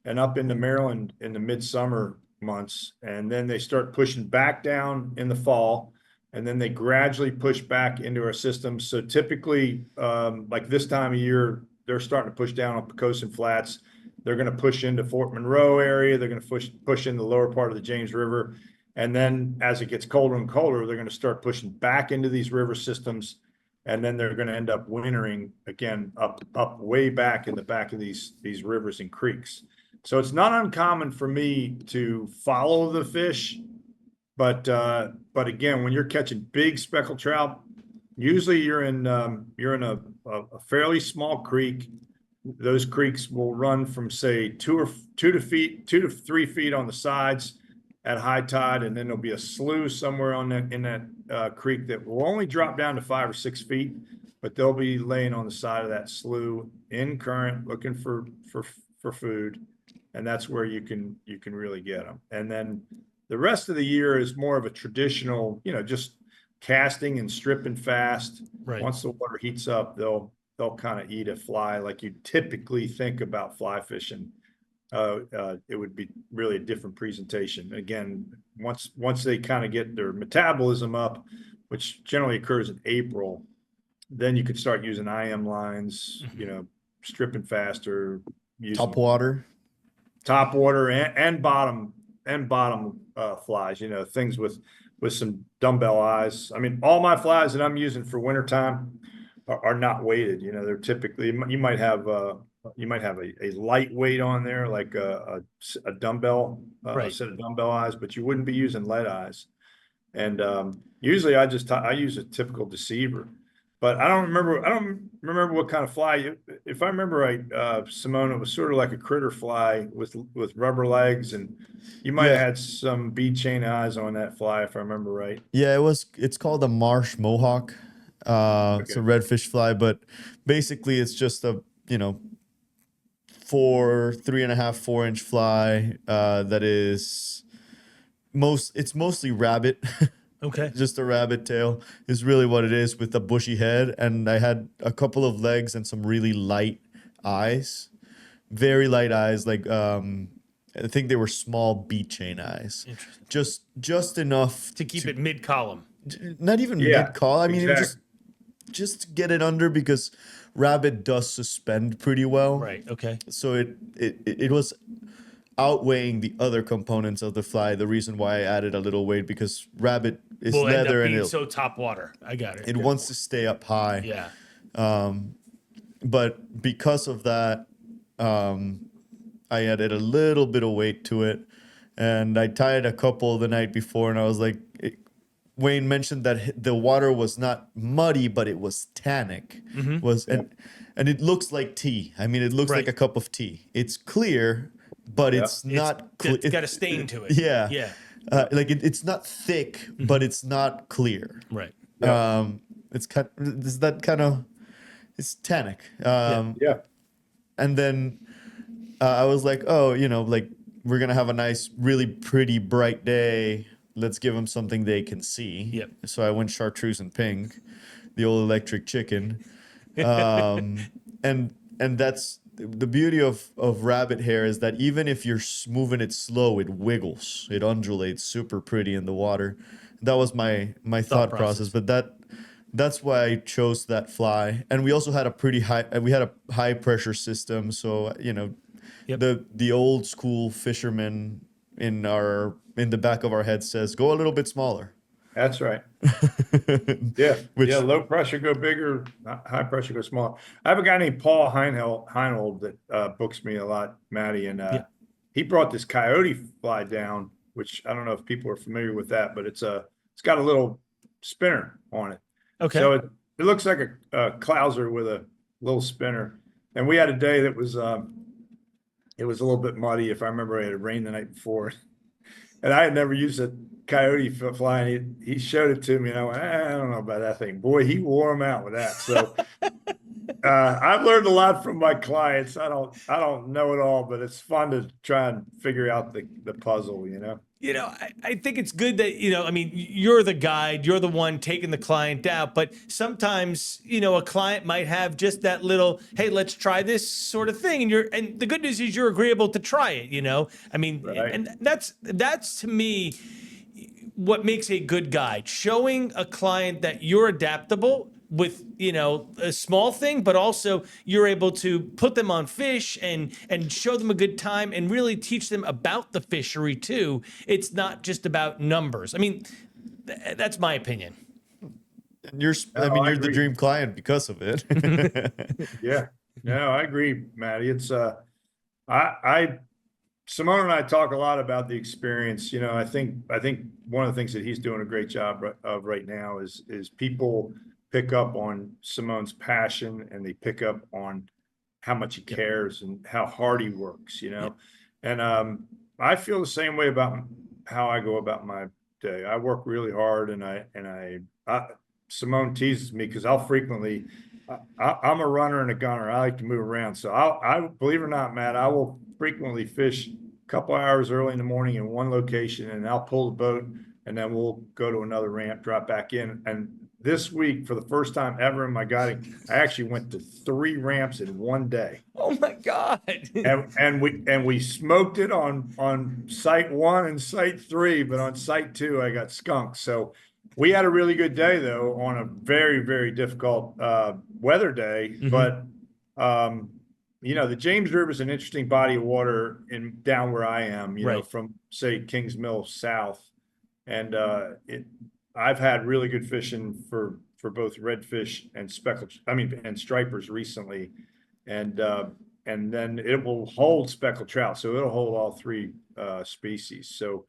and up into Maryland in the midsummer months. And then they start pushing back down in the fall. And then they gradually push back into our system. So typically, like this time of year, they're starting to push down on Pocosin Flats. They're going to push into Fort Monroe area. They're going to push in the lower part of the James River. And then as it gets colder and colder, they're going to start pushing back into these river systems. And then they're going to end up wintering again up way back in the back of these rivers and creeks. So it's not uncommon for me to follow the fish, but again, when you're catching big speckled trout, usually you're in a fairly small creek. Those creeks will run from say 2 to 3 feet on the sides at high tide, and then there'll be a slough somewhere in that creek that will only drop down to 5 or 6 feet, but they'll be laying on the side of that slough in current, looking for food, and that's where you can really get them. And then the rest of the year is more of a traditional, you know, just casting and stripping fast. Right. Once the water heats up, they'll kind of eat a fly like you typically think about fly fishing. It would be really a different presentation. Again, once they kind of get their metabolism up, which generally occurs in April, then you could start using IM lines, you know, stripping faster, using top water and bottom flies, you know, things with some dumbbell eyes. I mean, all my flies that I'm using for wintertime are not weighted. You know, they're typically, you might have a lightweight on there, like a dumbbell, Right. a set of dumbbell eyes, but you wouldn't be using lead eyes. And usually I use a typical deceiver, but I don't remember what kind of fly. If I remember right, Simone, it was sort of like a critter fly with rubber legs, and you might have had some bead chain eyes on that fly, if I remember right. Yeah, it's called a marsh mohawk. It's a redfish fly, but basically it's just a, you know, 3.5, 4-inch fly that is it's mostly rabbit. Okay. Just a rabbit tail is really what it is, with a bushy head. And I had a couple of legs and some really light eyes, very light eyes. Like I think they were small bead chain eyes. Interesting. Just enough to keep it mid column. Not even mid call. I mean, exactly. just to get it under, because rabbit does suspend pretty well. Right. Okay. So it was outweighing the other components of the fly. The reason why I added a little weight, because rabbit is leather and so top water. I got it. it wants to stay up high. Yeah. but because of that, I added a little bit of weight to it, and I tied a couple the night before, and I was like, Wayne mentioned that the water was not muddy, but it was tannic. And it looks like tea. I mean, it looks like a cup of tea. It's clear, but it's not clear. It's got a stain to it. Yeah. Yeah. Like it's not thick, but it's not clear. Right. It's it's tannic. And then I was like, oh, like we're gonna have a nice, really pretty, bright day. Let's give them something they can see. Yep. So I went chartreuse and pink, the old electric chicken. And that's the beauty of rabbit hair, is that even if you're moving it slow, it wiggles, it undulates super pretty in the water. That was my thought process, but that's why I chose that fly. And we also had a high pressure system, so the old school fisherman in the back of our head says, go a little bit smaller. That's right. Low pressure go bigger, high pressure go smaller. I have a guy named Paul Heinold that books me a lot, Matty, and he brought this coyote fly down, which I don't know if people are familiar with that, but it's got a little spinner on it. Okay. So it looks like a clouser with a little spinner. And we had a day that was it was a little bit muddy. If I remember, it had rained the night before, and I had never used a coyote fly, and he showed it to me, and I went, I don't know about that thing. Boy, he wore him out with that. So I've learned a lot from my clients. I don't know it all, but it's fun to try and figure out the puzzle, I think it's good that, I mean, you're the guide, you're the one taking the client out, but sometimes, a client might have just that little, hey, let's try this sort of thing. And the good news is you're agreeable to try it, I mean, right. And that's to me what makes a good guide, showing a client that you're adaptable with, a small thing, but also you're able to put them on fish and show them a good time and really teach them about the fishery too. It's not just about numbers. I mean, that's my opinion. And you're the dream client because of it. Yeah, no, I agree, Matty. It's Simón and I talk a lot about the experience. I think one of the things that he's doing a great job of right now is people pick up on Simón's passion, and they pick up on how much he cares and how hard he works, and I feel the same way about how I go about my day. I work really hard, and Simón teases me because I'll frequently, I'm a runner and a gunner. I like to move around. So I believe it or not, Matt, I will frequently fish a couple hours early in the morning in one location, and I'll pull the boat, and then we'll go to another ramp, drop back in. And this week, for the first time ever in my guiding, I actually went to 3 ramps in one day. Oh my God. and we smoked it on site 1 and site 3, but on site 2, I got skunked. So we had a really good day though, on a very, very difficult weather day. Mm-hmm. But the James River is an interesting body of water down where I am, right. From say Kings Mill south. And I've had really good fishing for both redfish and and stripers recently, and then it will hold speckled trout, so it'll hold all 3 species. So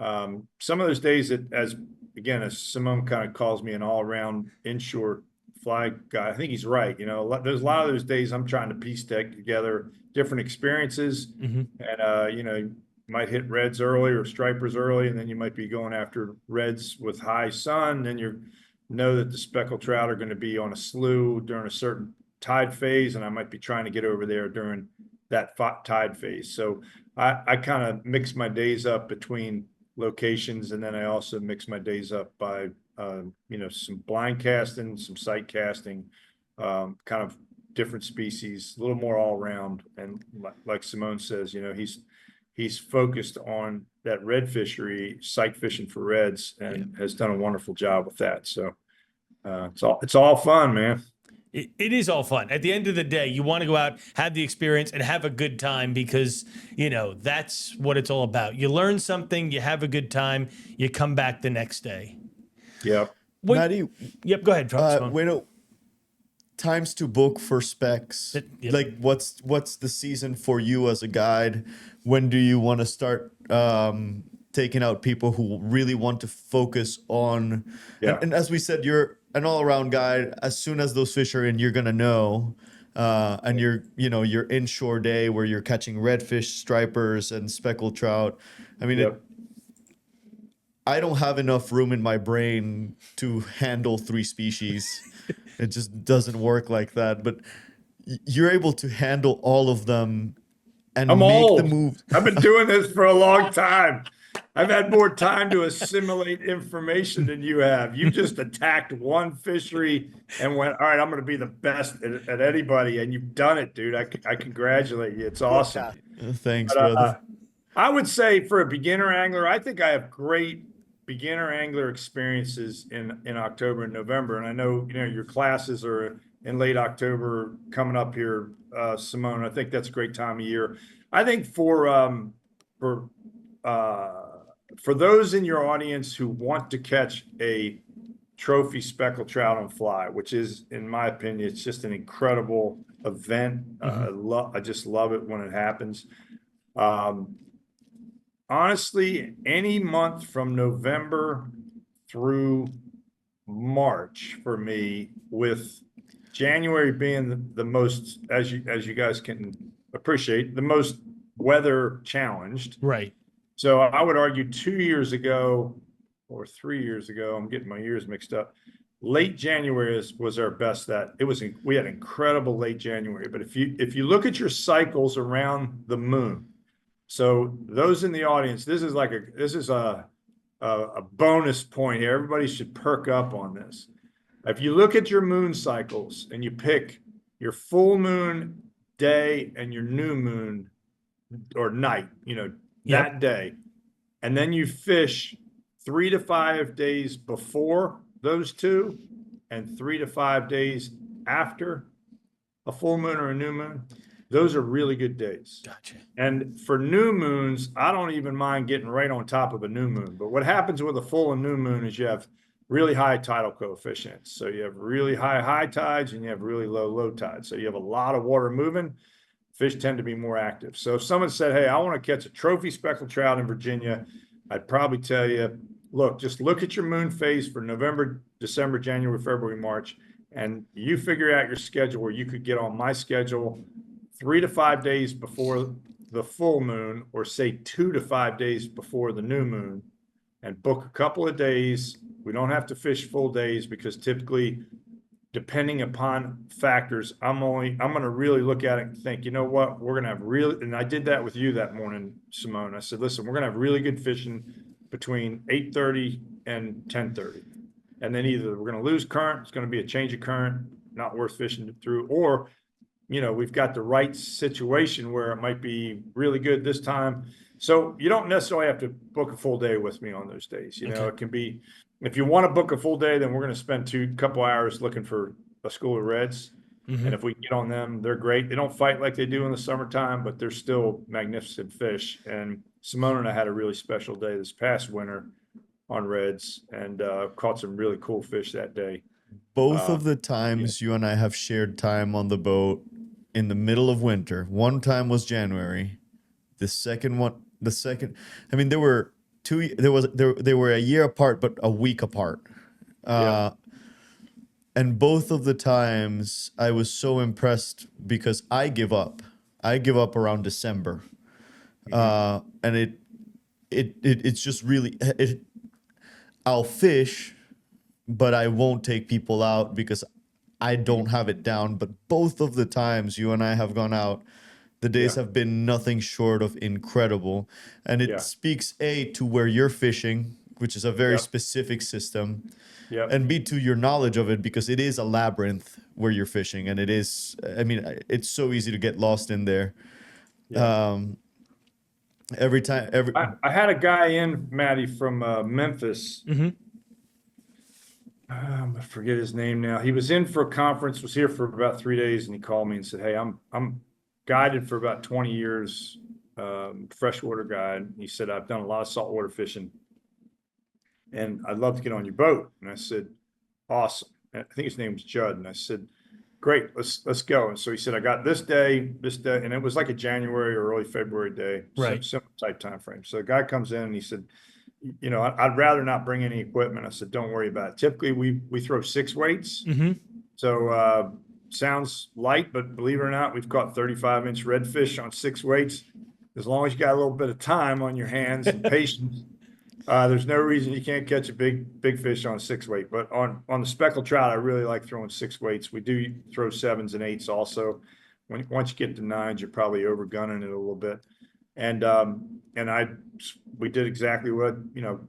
some of those days that, as Simón kind of calls me an all-around inshore fly guy, I think he's right. There's a lot of those days I'm trying to piece together different experiences, mm-hmm. and might hit reds early or stripers early, and then you might be going after reds with high sun. Then you know that the speckled trout are going to be on a slough during a certain tide phase, and I might be trying to get over there during that tide phase. So I kind of mix my days up between locations, and then I also mix my days up by some blind casting, some sight casting, kind of different species, a little more all around. And like Simón says, he's focused on that red fishery, sight fishing for reds, and has done a wonderful job with that. So it's all fun, man. It is all fun. At the end of the day, you want to go out, have the experience, and have a good time because, that's what it's all about. You learn something, you have a good time, you come back the next day. Yep. Maddie, yep, go ahead. times to book for specs? Yep. Like, what's the season for you as a guide? When do you want to start taking out people who really want to focus on? Yeah. And as we said, you're an all-around guide. As soon as those fish are in, you're gonna know. And your inshore day where you're catching redfish, stripers, and speckled trout. I mean, Yep. I don't have enough room in my brain to handle 3 species. It just doesn't work like that. But you're able to handle all of them and I'm make the old. move. I've been doing this for a long time. I've had more time to assimilate information than you have. You just attacked one fishery and went, all right, I'm going to be the best at anybody. And you've done it, dude. I congratulate you. It's awesome. Thanks, But, brother. I would say for a beginner angler, I think I have great beginner angler experiences in October and November. And I know, your classes are in late October coming up here, Simone. I think that's a great time of year. I think for those in your audience who want to catch a trophy speckled trout on fly, which is, in my opinion, it's just an incredible event. I just love it when it happens. Honestly, any month from November through March for me, with January being the most, as you guys can appreciate, the most weather challenged. Right. So I would argue 2 years ago or 3 years ago, I'm getting my years mixed up. Late January was our best. We had incredible late January. But if you look at your cycles around the moon, so those in the audience, this is a bonus point here. Everybody should perk up on this. If you look at your moon cycles and you pick your full moon day and your new moon or night, that day, and then you fish 3 to 5 days before those two and 3 to 5 days after a full moon or a new moon, those are really good days. Gotcha. And for new moons, I don't even mind getting right on top of a new moon. But what happens with a full and new moon is you have really high tidal coefficients. So you have really high tides and you have really low tides. So you have a lot of water moving. Fish tend to be more active. So if someone said, hey, I want to catch a trophy speckled trout in Virginia, I'd probably tell you, just look at your moon phase for November, December, January, February, March, and you figure out your schedule where you could get on my schedule 3 to 5 days before the full moon, or say 2 to 5 days before the new moon, and book a couple of days. We don't have to fish full days because typically, depending upon factors, I'm going to really look at it and think, you know what, we're going to have and I did that with you that morning, Simone. I said, listen, we're going to have really good fishing between 8:30 and 10:30. And then either we're going to lose current, it's going to be a change of current, not worth fishing through, or we've got the right situation where it might be really good this time. So you don't necessarily have to book a full day with me on those days. It can be, if you want to book a full day, then we're going to spend couple hours looking for a school of reds. And if we get on them, they're great. They don't fight like they do in the summertime, but they're still magnificent fish. And Simone and I had a really special day this past winter on reds and caught some really cool fish that day. Both of the times you and I have shared time on the boat in the middle of winter. One time was January. I mean, there were they were a year apart, but a week apart. And both of the times I was so impressed because I give up around December. And it's just really, I'll fish, but I won't take people out because I don't have it down. But both of the times you and I have gone out, the days have been nothing short of incredible. And it speaks to where you're fishing, which is a very specific system. And B, to your knowledge of it, because it is a labyrinth where you're fishing. And it is, I mean, it's so easy to get lost in there. I had a guy in, Maddie, from Memphis. I forget his name now. He was in for a conference, was here for about 3 days, and he called me and said, hey, I'm guided for about 20 years, freshwater guide. He said, I've done a lot of saltwater fishing, and I'd love to get on your boat. And I said, awesome. I think his name was Judd. And I said, great, let's go. And so he said, I got this day, and it was like a January or early February day, Right. similar type time frame. So the guy comes in and he said, you know, I'd rather not bring any equipment. I said, don't worry about it. Typically we throw 6 weights. Mm-hmm. So sounds light, but believe it or not, we've caught 35-inch redfish on 6 weights. As long as you got a little bit of time on your hands and patience, there's no reason you can't catch a big fish on a 6 weight. But on the speckled trout, I really like throwing 6 weights. We do throw 7s and 8s also. Once you get to 9s, you're probably over gunning it a little bit. And we did exactly what, you know,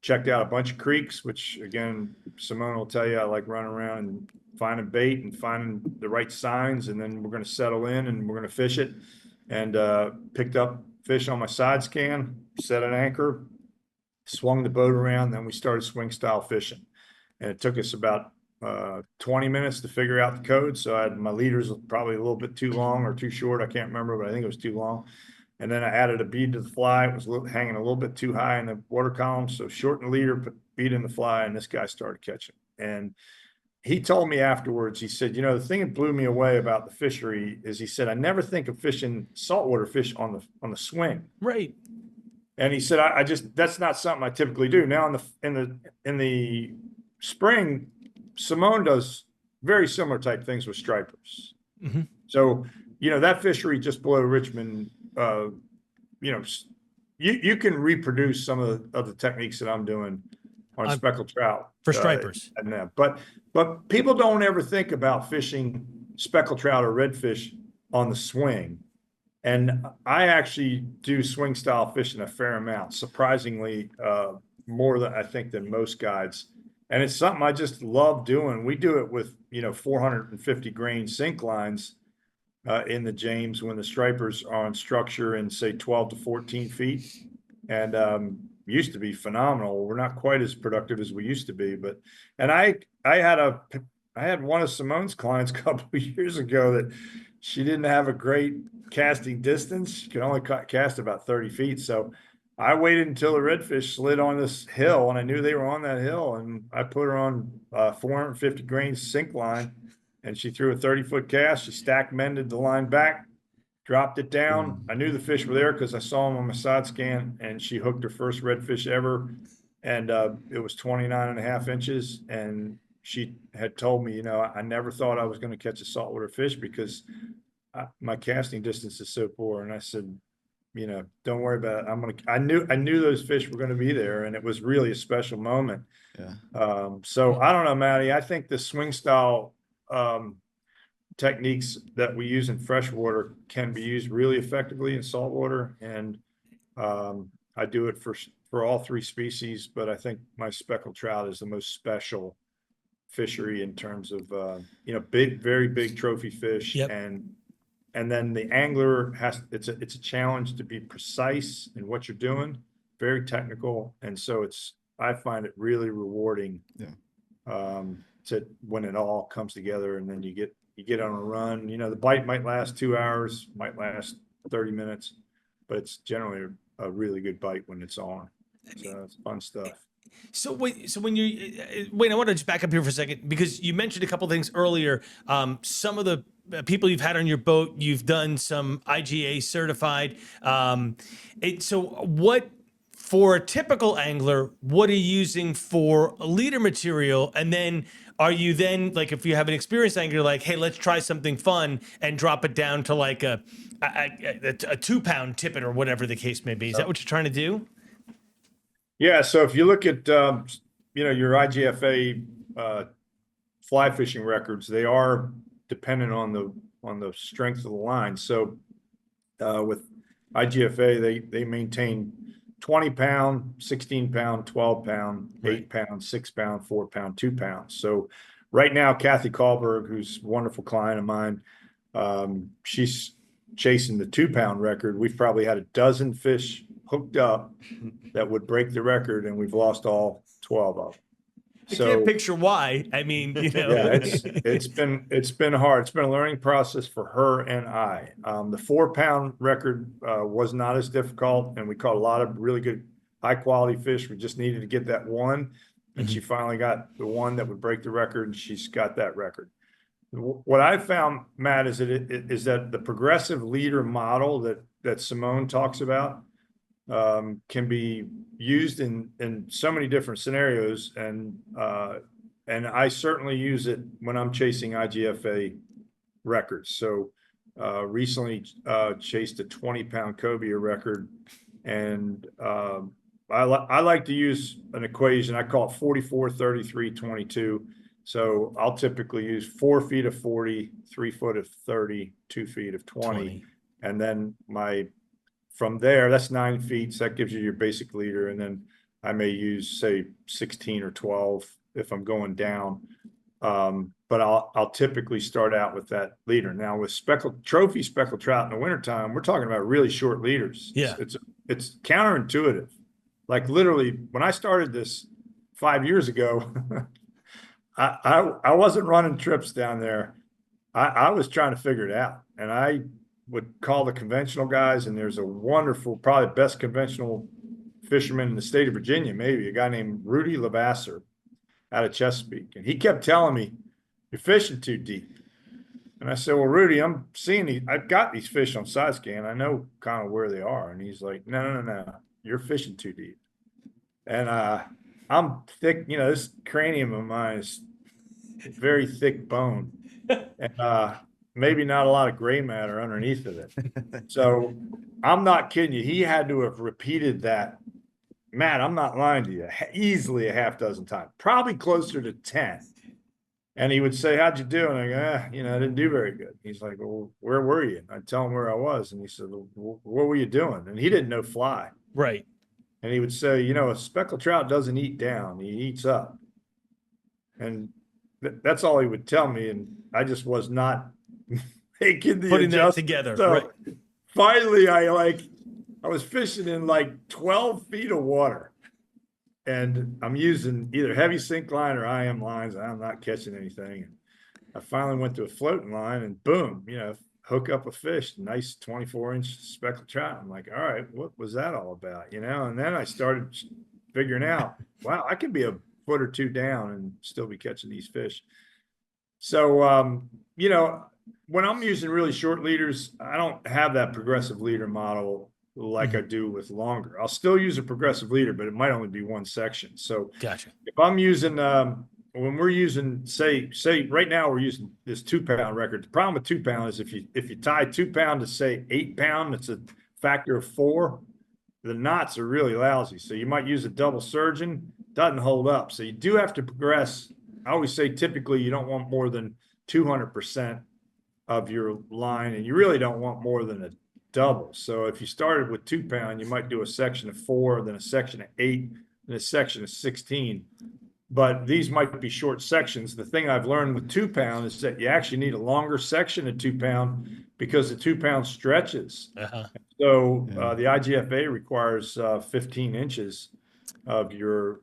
checked out a bunch of creeks, which again, Simón will tell you, I like running around and finding bait and finding the right signs. And then we're going to settle in and we're going to fish it. And picked up fish on my side scan, set an anchor, swung the boat around. Then we started swing style fishing. And it took us about 20 minutes to figure out the code. So I had my leaders probably a little bit too long or too short. I can't remember, but I think it was too long. And then I added a bead to the fly. It was hanging a little bit too high in the water column. So shortened the leader, put bead in the fly, and this guy started catching. And he told me afterwards, he said, you know, the thing that blew me away about the fishery is he said, I never think of fishing saltwater fish on the swing. Right. And he said, I just, that's not something I typically do. Now in the spring, Simón does very similar type things with stripers. Mm-hmm. So, you know, that fishery just below Richmond, you know, you can reproduce some of the techniques that I'm doing on speckled trout for stripers. But people don't ever think about fishing speckled trout or redfish on the swing. And I actually do swing style fishing a fair amount, surprisingly, more than I think than most guides. And it's something I just love doing. We do it with, you know, 450 grain sink lines in the James when the stripers are on structure in say 12 to 14 feet. And used to be phenomenal. We're not quite as productive as we used to be, but, and I had one of Simón's clients a couple of years ago that she didn't have a great casting distance. She could only cast about 30 feet. So I waited until the redfish slid on this hill and I knew they were on that hill, and I put her on 450 grain sink line and she threw a 30-foot cast. She stack mended the line back, dropped it down. I knew the fish were there because I saw them on my side scan, and she hooked her first redfish ever. And it was 29.5 inches. And she had told me, you know, I never thought I was going to catch a saltwater fish because my casting distance is so poor. And I said, you know, don't worry about it. I knew those fish were going to be there, and it was really a special moment. Yeah. So I don't know, Matty, I think the swing style techniques that we use in freshwater can be used really effectively in saltwater. And I do it for all 3 species, but I think my speckled trout is the most special fishery in terms of, you know, very big trophy fish. Yep. And then the angler it's a challenge to be precise in what you're doing, very technical. And so I find it really rewarding. Yeah. To when it all comes together, and then you get on a run. You know, the bite might last 2 hours, might last 30 minutes, but it's generally a really good bite when it's on. So it's fun stuff. So when you wait, I want to just back up here for a second, because you mentioned a couple of things earlier. Some of the people you've had on your boat, you've done some IGA certified. So what, for a typical angler, what are you using for a leader material? And then are you then, like, if you have an experienced angler, like, hey, let's try something fun and drop it down to like a 2-pound tippet or whatever the case may be? Is that what you're trying to do? Yeah. So if you look at, you know, your IGFA fly fishing records, they are dependent on the strength of the line. So with IGFA, they maintain 20-pound, 16-pound, 12-pound, 8-pound, 6-pound, 4-pound, 2-pound. So right now, Kathy Kahlberg, who's a wonderful client of mine, she's chasing the 2-pound record. We've probably had a dozen fish hooked up that would break the record, and we've lost all 12 of them. I can't picture why. I mean, you know. Yeah, it's been hard. It's been a learning process for her and I. The 4-pound record was not as difficult, and we caught a lot of really good high quality fish. We just needed to get that one, and she finally got the one that would break the record, and she's got that record. What I found, Matt, is that the progressive leader model that Simón talks about can be used in so many different scenarios, and I certainly use it when I'm chasing IGFA records. So recently chased a 20-pound cobia record, and I like to use an equation. I call it 44, 33, 22. So I'll typically use 4 feet of 40, 3 foot of 30, 2 feet of 20. And then from there, that's 9 feet. So that gives you your basic leader. And then I may use, say, 16 or 12 if I'm going down. But I'll typically start out with that leader. Now with trophy speckled trout in the wintertime, we're talking about really short leaders. Yeah. It's counterintuitive. Like literally when I started this 5 years ago, I wasn't running trips down there. I was trying to figure it out, and I would call the conventional guys, and there's a wonderful, probably best conventional fisherman in the state of Virginia, maybe a guy named Rudy Lavasser out of Chesapeake. And he kept telling me, "You're fishing too deep." And I said, "Well, Rudy, I'm seeing I've got these fish on side scan. I know kind of where they are." And he's like, no, you're fishing too deep. And I'm thick, this cranium of mine is very thick bone, and maybe not a lot of gray matter underneath of it. So I'm not kidding you. He had to have repeated that. Matt, I'm not lying to you, easily a half dozen times, probably closer to 10. And he would say, "How'd you do?" And I go, I didn't do very good. He's like, "Well, where were you?" And I'd tell him where I was. And he said, "Well, what were you doing?" And he didn't know fly. Right. And he would say, a speckled trout doesn't eat down, he eats up. And that's all he would tell me. And I just was not making the Putting that adjustment. together. So Right. finally, I was fishing in like 12 feet of water. And I'm using either heavy sink line or IM lines, and I'm not catching anything. And I finally went to a floating line, and boom, hook up a fish, nice 24-inch speckled trout. I'm like, all right, what was that all about? And then I started figuring out, wow, I can be a foot or two down and still be catching these fish. So, when I'm using really short leaders, I don't have that progressive leader model like I do with longer. I'll still use a progressive leader, but it might only be one section. So Gotcha. if I'm using, when we're using, say right now we're using this 2-pound record. The problem with 2-pound is if you tie 2-pound to say 8-pound, it's a factor of 4. The knots are really lousy. So you might use a double surgeon, doesn't hold up. So you do have to progress. I always say typically you don't want more than 200% of your line, and you really don't want more than a double. So if you started with 2-pound, you might do a section of 4, then a section of 8, and a section of 16. But these might be short sections. The thing I've learned with 2-pound is that you actually need a longer section of 2-pound because the 2-pound stretches. Uh-huh. So the IGFA requires 15 inches of your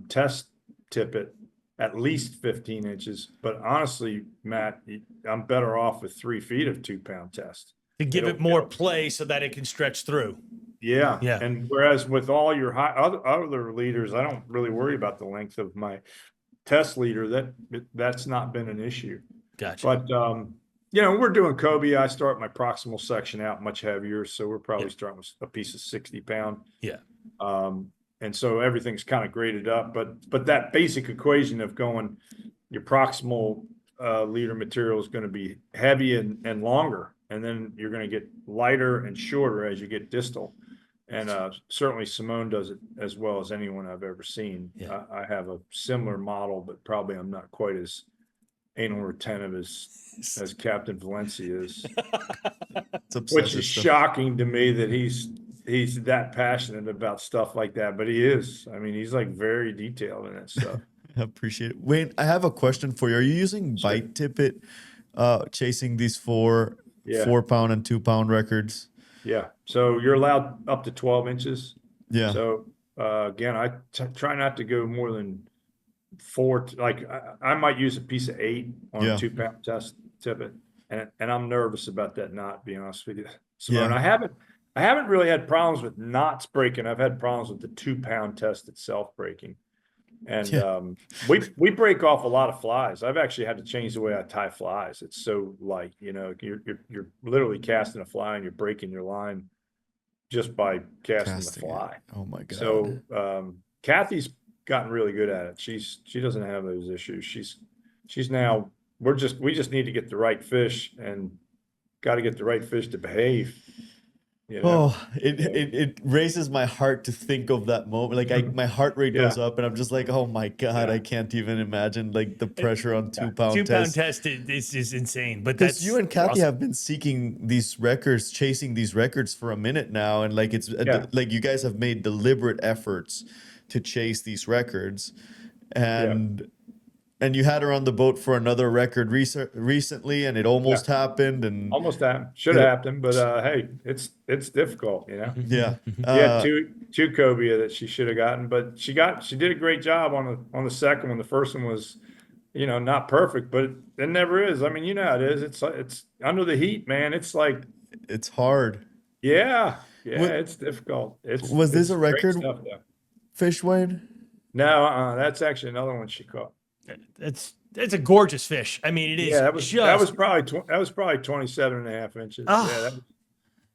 test tippet, at least 15 inches. But honestly, Matt, I'm better off with 3 feet of 2-pound test. To give it more play so that it can stretch through. Yeah. Yeah. And whereas with all your other leaders, I don't really worry about the length of my test leader. That's not been an issue. Gotcha. But we're doing cobia. I start my proximal section out much heavier, so we're probably starting with a piece of 60-pound. Yeah. And so everything's kind of graded up, but that basic equation of going, your proximal leader material is going to be heavy and longer, and then you're going to get lighter and shorter as you get distal. And certainly Simón does it as well as anyone I've ever seen. Yeah. I have a similar model, but probably I'm not quite as anal retentive as Captain Valencia is. Which is shocking to me that he's that passionate about stuff like that, but he is. I mean, he's like very detailed in that stuff. I appreciate it. Wayne, I have a question for you. Are you using bite tippet chasing these 4-pound and 2-pound records? Yeah. So you're allowed up to 12 inches. Yeah. So again, I try not to go more than 4. I might use a piece of 8 on a 2-pound test tippet, and I'm nervous about that knot, being honest with you. So I haven't really had problems with knots breaking. I've had problems with the 2-pound test itself breaking. And Yeah. we break off a lot of flies. I've actually had to change the way I tie flies. It's so light, you're literally casting a fly and you're breaking your line just by casting the Casting it. fly. Oh my God. So Kathy's gotten really good at it. She doesn't have those issues. She's now we just need to get the right fish and got to get the right fish to behave. Oh, it raises my heart to think of that moment. Like my heart rate goes Yeah. up, and I'm just like, oh my God, Yeah. I can't even imagine like the pressure on 2 pound 2 pound test. test is insane, but Because that's you and Kathy awesome. have been seeking these records, chasing these records for a minute now, and like like you guys have made deliberate efforts to chase these records, and you had her on the boat for another record recently, and it almost happened, and Almost happened. Should have happened, but hey, it's difficult, yeah, She had two cobia that she should have gotten, but she did a great job on the second one. The first one was, not perfect, but it never is. I mean, you know how it is. It's under the heat, man. It's like, it's hard. yeah, What it's difficult. was this It's a great record stuff though. fish, Wayne? No, that's actually another one she caught. It's a gorgeous fish. I mean, it is Yeah, that was just probably 27.5 inches. Ah.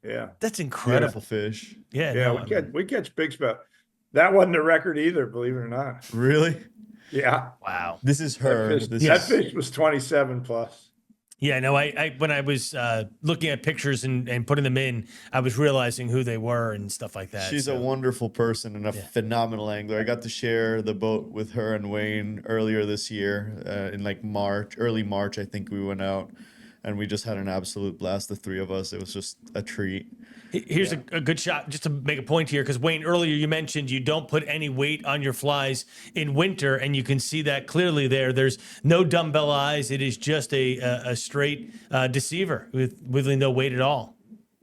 Yeah. that's incredible. Beautiful fish. Yeah, Yeah, no, I mean, we catch big spout. That wasn't a record either, believe it or not. Really? Yeah. wow. This is her. That fish was 27 plus. Yeah, no, I when I was looking at pictures and putting them in, I was realizing who they were and stuff like that. She's a wonderful person and a phenomenal angler. I got to share the boat with her and Wayne earlier this year in like early March, I think we went out, and we just had an absolute blast, the three of us. It was just a treat. Here's a good shot just to make a point here, because Wayne, earlier you mentioned you don't put any weight on your flies in winter, and you can see that clearly there. There's no dumbbell eyes. It is just a straight deceiver with really no weight at all.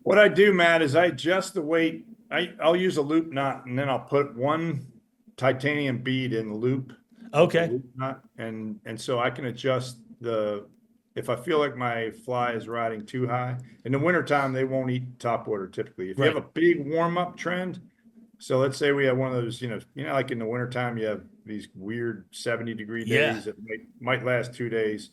What I do, Matt, is I adjust the weight. I'll use a loop knot, and then I'll put one titanium bead in the loop. Okay. Loop knot, and so I can adjust if I feel like my fly is riding too high. In the wintertime, they won't eat topwater typically. If you have a big warm-up trend, so let's say we have one of those, like in the wintertime, you have these weird 70-degree days that might last 2 days.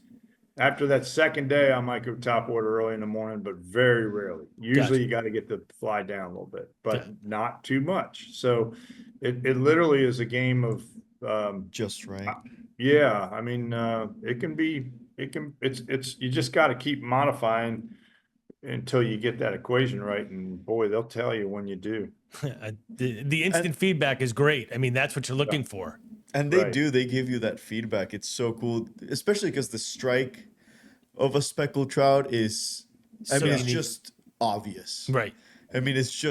After that second day, I might go topwater early in the morning, but very rarely. Usually you got to get the fly down a little bit, but not too much. So it literally is a game of just right. Yeah, I mean, it's you just got to keep modifying until you get that equation right. And boy, they'll tell you when you do. The instant feedback is great. I mean, that's what you're looking for. And they give you that feedback. It's so cool, especially because the strike of a speckled trout is, it's just obvious. Right. I mean, it's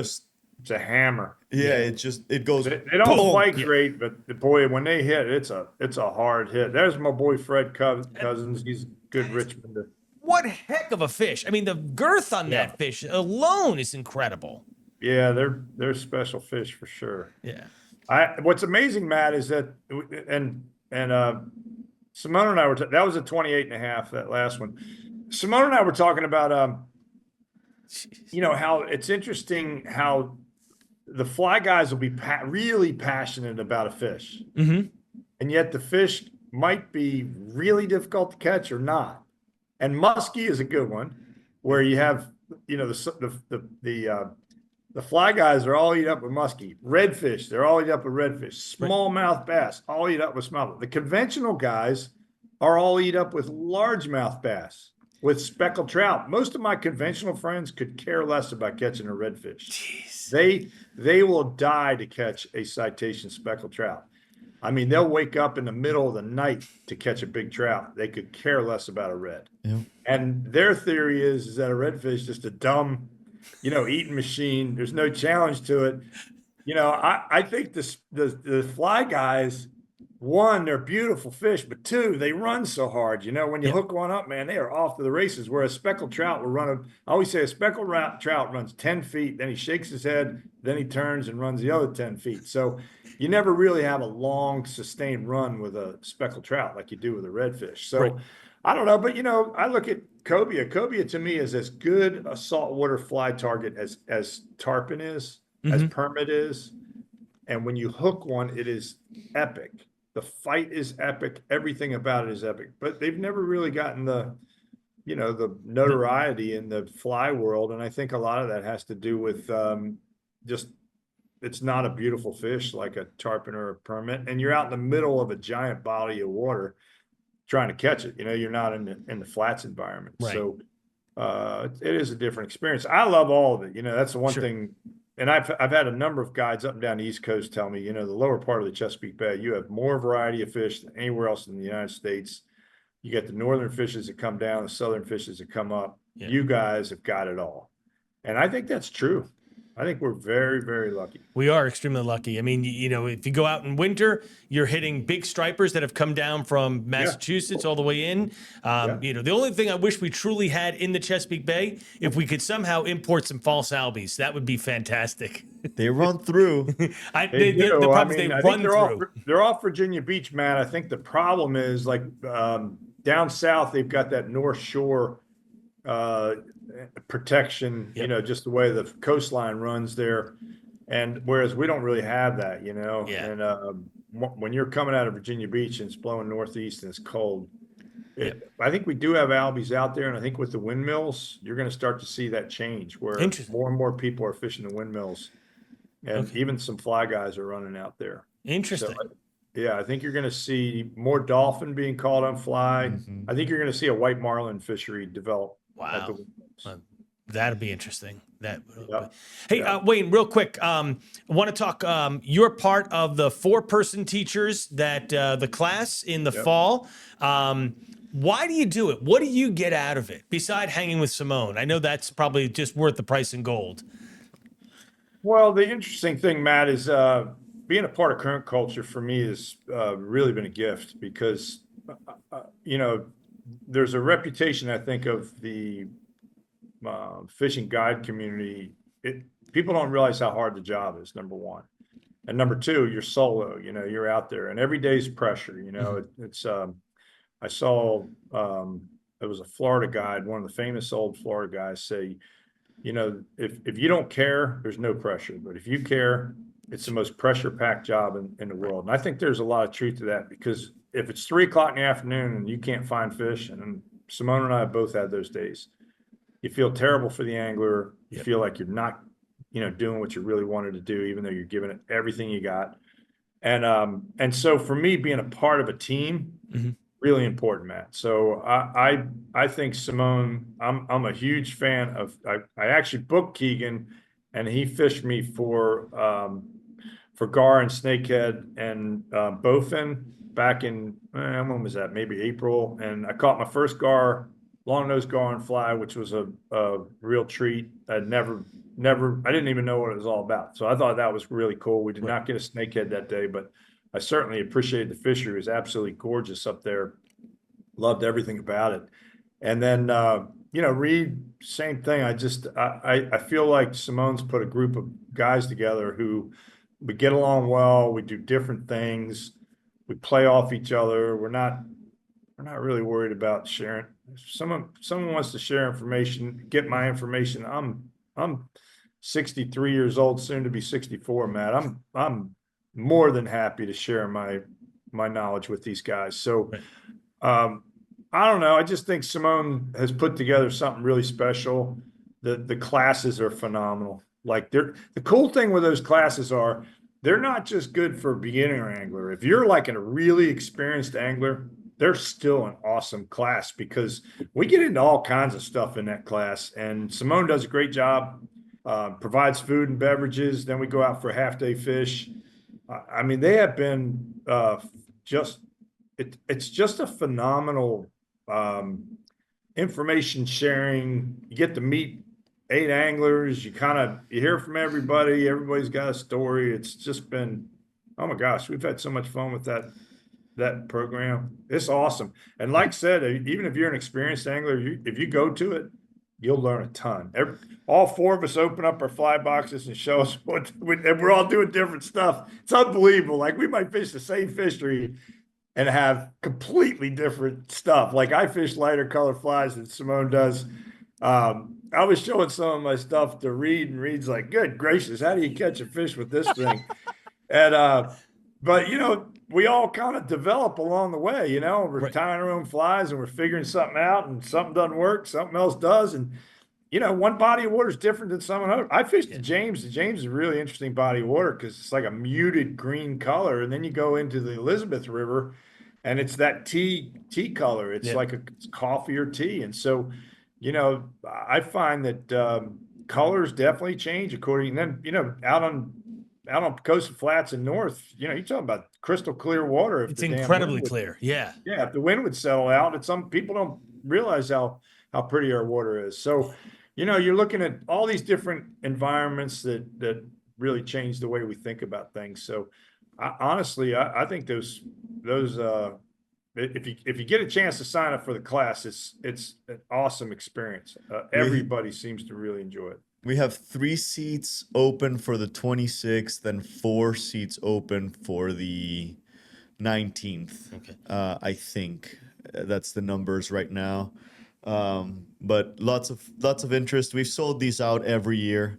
a hammer. Yeah, it goes. They don't fight great, but boy, when they hit, it's a hard hit. There's my boy Fred Cousins. He's a good Richmonder. What heck of a fish! I mean, the girth on that fish alone is incredible. Yeah, they're special fish for sure. Yeah. What's amazing, Matt, is that Simón and I were that was a 28.5, that last one. Simón and I were talking about how it's interesting how the fly guys will be really passionate about a fish, and yet the fish might be really difficult to catch or not. And muskie is a good one, where you have the fly guys are all eat up with muskie. Redfish, they're all eat up with redfish. Smallmouth bass, all eat up with smallmouth. The conventional guys are all eat up with largemouth bass, with speckled trout. Most of my conventional friends could care less about catching a redfish. Jeez. They will die to catch a citation speckled trout. I mean, they'll wake up in the middle of the night to catch a big trout. They could care less about a red. Yeah. And their theory is that a redfish is just a dumb, eating machine. There's no challenge to it. I think the fly guys, one, they're beautiful fish, but two, they run so hard. When you hook one up, man, they are off to the races. Whereas speckled trout will run I always say a speckled trout runs 10 feet, then he shakes his head, then he turns and runs the other 10 feet. So you never really have a long, sustained run with a speckled trout like you do with a redfish. So I don't know, but I look at cobia. Cobia to me is as good a saltwater fly target as tarpon is, as permit is. And when you hook one, it is epic. The fight is epic. Everything about it is epic, but they've never really gotten the, the notoriety in the fly world. And I think a lot of that has to do with just, it's not a beautiful fish like a tarpon or a permit. And you're out in the middle of a giant body of water trying to catch it. You're not in the flats environment. Right. So it is a different experience. I love all of it. That's the one Sure. thing. And I've had a number of guides up and down the East Coast tell me, the lower part of the Chesapeake Bay, you have more variety of fish than anywhere else in the United States. You get the northern fishes that come down, the southern fishes that come up. Yeah. You guys have got it all. And I think that's true. I think we're very, very lucky. We are extremely lucky. I mean, if you go out in winter, you're hitting big stripers that have come down from Massachusetts all the way in. The only thing I wish we truly had in the Chesapeake Bay, if we could somehow import some false albies, that would be fantastic. They run through. The problem is they run through. They're off Virginia Beach, Matt. I think the problem is like down south, they've got that North Shore protection, just the way the coastline runs there. And whereas we don't really have that, and when you're coming out of Virginia Beach and it's blowing northeast and it's cold, I think we do have albies out there. And I think with the windmills, you're going to start to see that change where more and more people are fishing the windmills, and even some fly guys are running out there. Interesting. So, I think you're going to see more dolphin being caught on fly. Mm-hmm. I think you're going to see a white marlin fishery develop. Wow. That'd be interesting. Yep. Hey, Wayne, real quick. I want to talk. You're part of the 4-person teachers that the class in the fall. Why do you do it? What do you get out of it beside hanging with Simón? I know that's probably just worth the price in gold. Well, the interesting thing, Matt, is being a part of current culture for me has really been a gift because, there's a reputation, I think, of the fishing guide community. People don't realize how hard the job is, number one. And number two, you're solo, you're out there and every day's pressure, it's, I saw, it was a Florida guide, one of the famous old Florida guys say, if you don't care, there's no pressure, but if you care, it's the most pressure packed job in the world. And I think there's a lot of truth to that because if it's 3:00 in the afternoon and you can't find fish, and Simón and I both had those days, you feel terrible for the angler. You feel like you're not, doing what you really wanted to do, even though you're giving it everything you got. And so for me, being a part of a team, really important, Matt. So I think Simón, I'm a huge fan of. I actually booked Keegan, and he fished me for gar and snakehead and bowfin back in when was that? Maybe April. And I caught my first gar, long-nosed gar and fly, which was a real treat. I didn't even know what it was all about. So I thought that was really cool. We did not get a snakehead that day, but I certainly appreciated the fishery. It was absolutely gorgeous up there. Loved everything about it. And then, Reed, same thing. I feel like Simón's put a group of guys together who we get along well. We do different things. We play off each other. We're not really worried about sharing. If someone wants to share information, get my information. I'm 63 years old, soon to be 64, Matt. I'm more than happy to share my knowledge with these guys. So, I don't know. I just think Simón has put together something really special. The classes are phenomenal. Like the cool thing with those classes are they're not just good for a beginner angler. If you're like a really experienced angler, they're still an awesome class because we get into all kinds of stuff in that class. And Simón does a great job, provides food and beverages. Then we go out for a half-day fish. I mean, they have been it's just a phenomenal information sharing. You get to meet 8 anglers. You hear from everybody. Everybody's got a story. It's just been, oh my gosh, we've had so much fun with that program. It's awesome. And like I said, even if you're an experienced angler, if you go to it, you'll learn a ton. All 4 of us open up our fly boxes and show us and we're all doing different stuff. It's unbelievable. Like we might fish the same fishery and have completely different stuff. Like I fish lighter color flies than Simón does. I was showing some of my stuff to Reed, and Reed's like, "Good gracious, how do you catch a fish with this thing?" And but we all kind of develop along the way. We're Right. tying our own flies and we're figuring something out, and something doesn't work, something else does, and one body of water is different than some another. I fished Yeah. the James. The James is a really interesting body of water because it's like a muted green color, and then you go into the Elizabeth River, and it's that tea color. It's Yeah. like it's coffee or tea, and so I find that colors definitely change according. And then out on coastal flats and north, you're talking about crystal clear water. If It's the damn wind incredibly would, clear. Yeah. yeah, if the wind would settle out, and some people don't realize how pretty our water is. So, you're looking at all these different environments that really change the way we think about things. So, honestly, I think those if you get a chance to sign up for the class, it's an awesome experience. Everybody seems to really enjoy it. We have 3 seats open for the 26th and 4 seats open for the 19th. Okay. I think that's the numbers right now. But lots of interest. We've sold these out every year,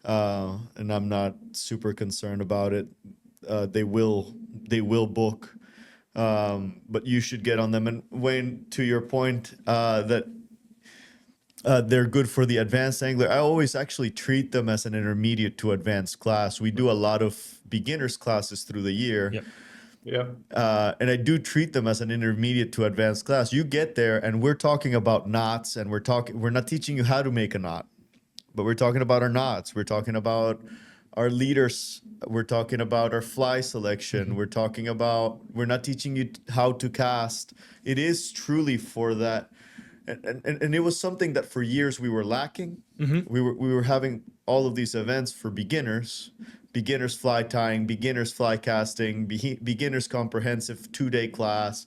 and I'm not super concerned about it. They will book, but you should get on them. And Wayne, to your point, that they're good for the advanced angler. I always actually treat them as an intermediate to advanced class. We do a lot of beginners classes through the year. Yep. Yeah. And I do treat them as an intermediate to advanced class. You get there and we're talking about knots, and we're not teaching you how to make a knot, but we're talking about our knots. We're talking about our leaders. We're talking about our fly selection. We're not teaching you how to cast. It is truly for that. And it was something that for years we were lacking. We were having all of these events for beginners fly tying, beginners fly casting, beginners comprehensive 2-day class,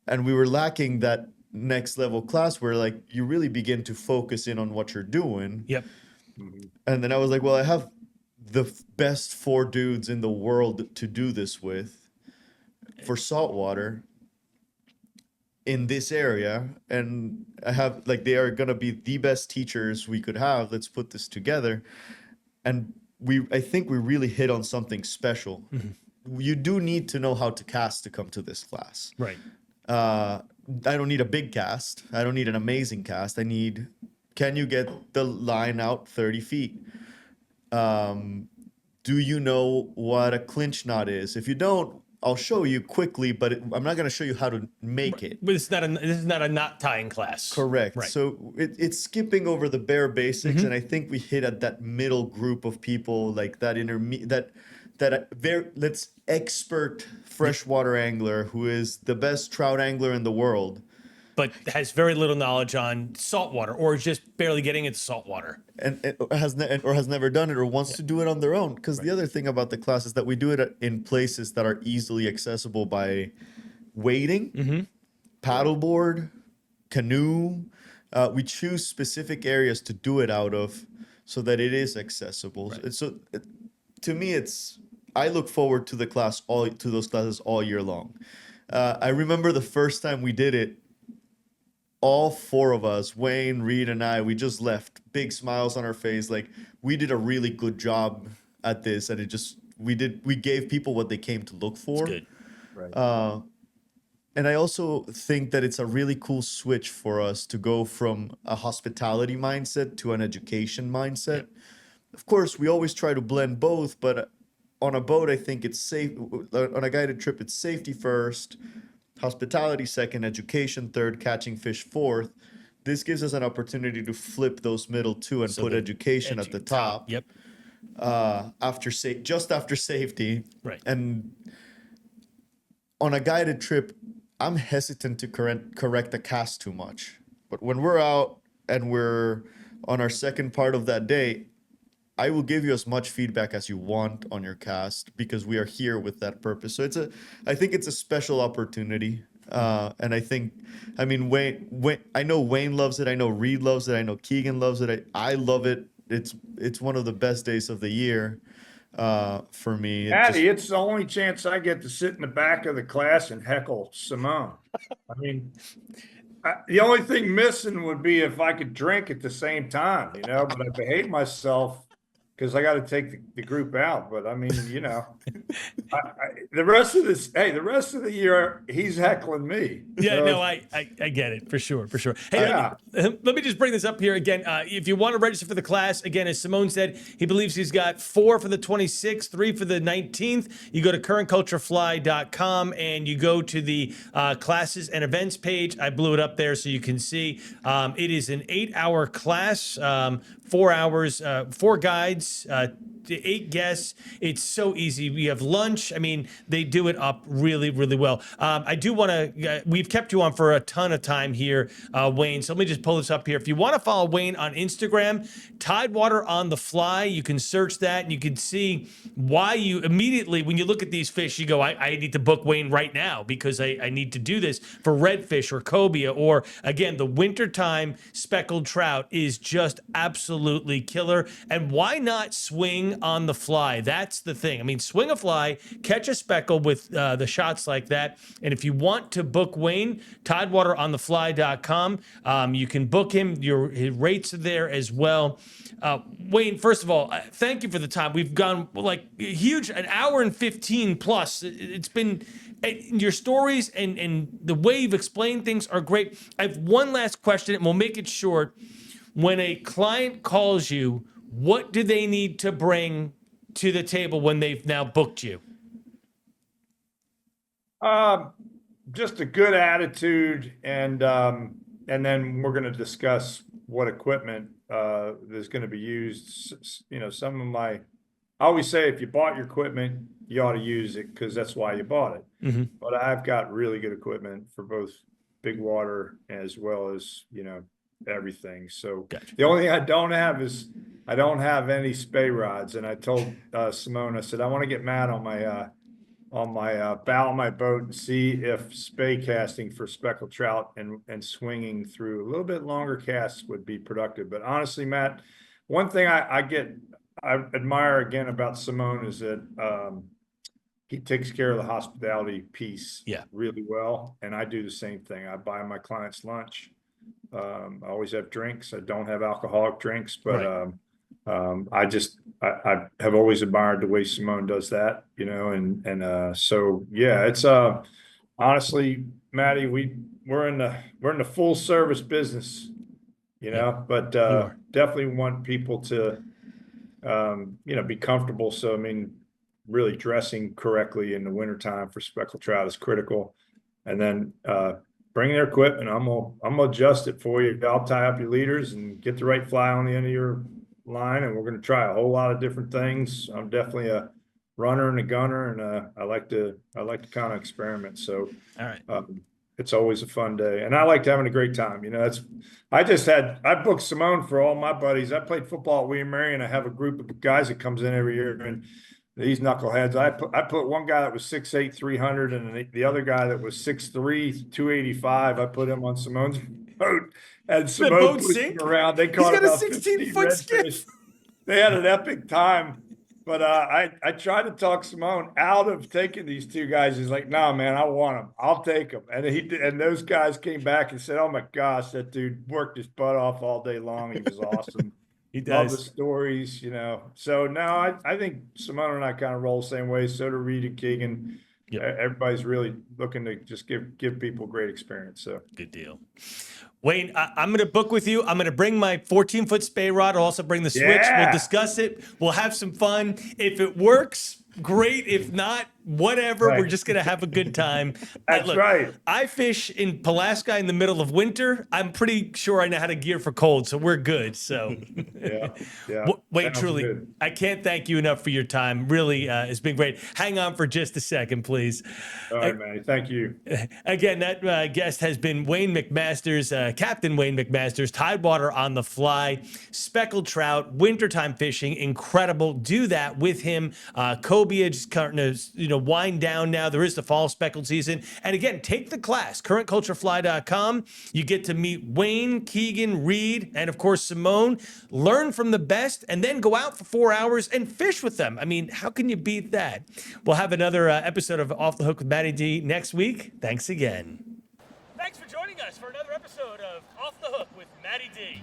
and we were lacking that next level class where like you really begin to focus in on what you're doing. Yep. And then I was like, well, I have the best 4 dudes in the world to do this with for saltwater in this area, and I have like they are gonna be the best teachers we could have. Let's put this together. And I think we really hit on something special. You do need to know how to cast to come to this class. Right. I don't need a big cast. I don't need an amazing cast. Can you get the line out 30 feet? Do you know what a clinch knot is? If you don't, I'll show you quickly, but I'm not going to show you how to make it. But this is not a knot tying class. Correct. Right. So it's skipping over the bare basics, and I think we hit at that middle group of people, like that let's expert freshwater angler who is the best trout angler in the world, but has very little knowledge on saltwater, or is just barely getting into saltwater. and has never done it or wants to do it on their own. Because the other thing about the class is that we do it in places that are easily accessible by wading, paddleboard, canoe. We choose specific areas to do it out of so that it is accessible. Right. So to me, I look forward to those classes all year long. I remember the first time we did it, all 4 of us, Wayne, Reed, and I, we just left big smiles on our face. Like we did a really good job at this, and we gave people what they came to look for. It's good. Right. And I also think that it's a really cool switch for us to go from a hospitality mindset to an education mindset. Of course, we always try to blend both, but on a boat, I think it's safe. On a guided trip, it's safety first, hospitality second, education third, catching fish fourth. This gives us an opportunity to flip those middle two and put education at the top. Yep. Just after safety. Right. And on a guided trip, I'm hesitant to correct the cast too much. But when we're out and we're on our second part of that day, I will give you as much feedback as you want on your cast because we are here with that purpose. So I think it's a special opportunity. And I mean, Wayne, I know Wayne loves it. I know Reed loves it. I know Keegan loves it. I love it. It's one of the best days of the year for me. Patty, it's the only chance I get to sit in the back of the class and heckle Simón. I mean, the only thing missing would be if I could drink at the same time, but I behave myself because I got to take the group out. But I mean, the rest of the year, he's heckling me. Yeah, So no, I get it for sure. Hey, Yeah. let me just bring this up here again. If you want to register for the class, again, as Simón said, he believes he's got 4 for the 26th, 3 for the 19th. You go to currentculturefly.com and you go to the classes and events page. I blew it up there so you can see. It is an 8-hour class, 4 hours, 4 guides, 8 guests. It's so easy. We have lunch. I mean, they do it up really, really well. I do want to, we've kept you on for a ton of time here, Wayne. So let me just pull this up here. If you want to follow Wayne on Instagram, Tidewater on the Fly, you can search that and you can see why you immediately, when you look at these fish, you go, I need to book Wayne right now because I need to do this for redfish or cobia, or again, the wintertime speckled trout is just absolutely killer. And why not swing on the fly? That's the thing. I mean, swing a fly, catch a speckle with the shots like that. And if you want to book Wayne, tidewateronthefly.com. You can book him. His rates are there as well. Wayne, first of all, thank you for the time. We've gone like huge, an hour and 15 plus. It's been, your stories and the way you've explained things are great. I have one last question and we'll make it short. When a client calls you, what do they need to bring to the table when they've now booked you? Just a good attitude, and then we're going to discuss what equipment is going to be used. I always say if you bought your equipment, you ought to use it because that's why you bought it. Mm-hmm. But I've got really good equipment for both big water as well as everything. So Gotcha. The only thing I don't have is I don't have any spay rods. And I told Simón, I said I want to get Matt on my bow of my boat and see if spay casting for speckled trout and swinging through a little bit longer casts would be productive. But honestly, Matt, one thing I admire again about Simón is that he takes care of the hospitality piece really well. And I do the same thing. I buy my clients lunch. I always have drinks. I don't have alcoholic drinks, but Right. I have always admired the way Simón does that, so yeah, it's honestly, Maddie, we're in the full service business, but definitely want people to be comfortable. So I mean, really dressing correctly in the wintertime for speckled trout is critical, and then bring their equipment. I'm gonna adjust it for you. I'll tie up your leaders and get the right fly on the end of your line, and we're going to try a whole lot of different things. I'm definitely a runner and a gunner, and I like to kind of experiment. So All right. it's always a fun day, and I liked having a great time. I booked Simón for all my buddies. I played football at William Mary, and I have a group of guys that comes in every year, and these knuckleheads. I put one guy that was 6'8", 300, and the other guy that was 6'3", 285. I put him on Simón's boat, and Simón pushed him around. They caught He's got a about 16-foot skiff. They had an epic time, but I tried to talk Simón out of taking these two guys. He's like, "No, man, I want them. I'll take them." And he did, and those guys came back and said, "Oh my gosh, that dude worked his butt off all day long. He was awesome." He Love the does. stories, So now I think Simón and I kind of roll the same way. So do Reed and Keegan. Yep. Everybody's really looking to just give people great experience. So Good deal. Wayne, I'm going to book with you. I'm going to bring my 14-foot spay rod. I'll also bring the switch. Yeah. We'll discuss it. We'll have some fun. If it works, great. If not, whatever. Right. We're just going to have a good time. That's right. I fish in Pulaski in the middle of winter. I'm pretty sure I know how to gear for cold, so we're good. So, Yeah. Wayne, Sounds truly, good. I can't thank you enough for your time. Really, it's been great. Hang on for just a second, please. All right, man. Thank you. Again, that guest has been Wayne MacMasters, Captain Wayne MacMasters, Tidewater on the Fly, speckled trout, wintertime fishing, incredible. Do that with him. Cobia just starting to, wind down now. There is the fall speckled season. And again, take the class, currentculturefly.com. You get to meet Wayne, Keegan, Reed, and of course, Simón. Learn from the best and then go out for 4 hours and fish with them. I mean, how can you beat that? We'll have another episode of Off the Hook with Matty D next week. Thanks again. Thanks for joining us for another episode of Off the Hook with Matty D.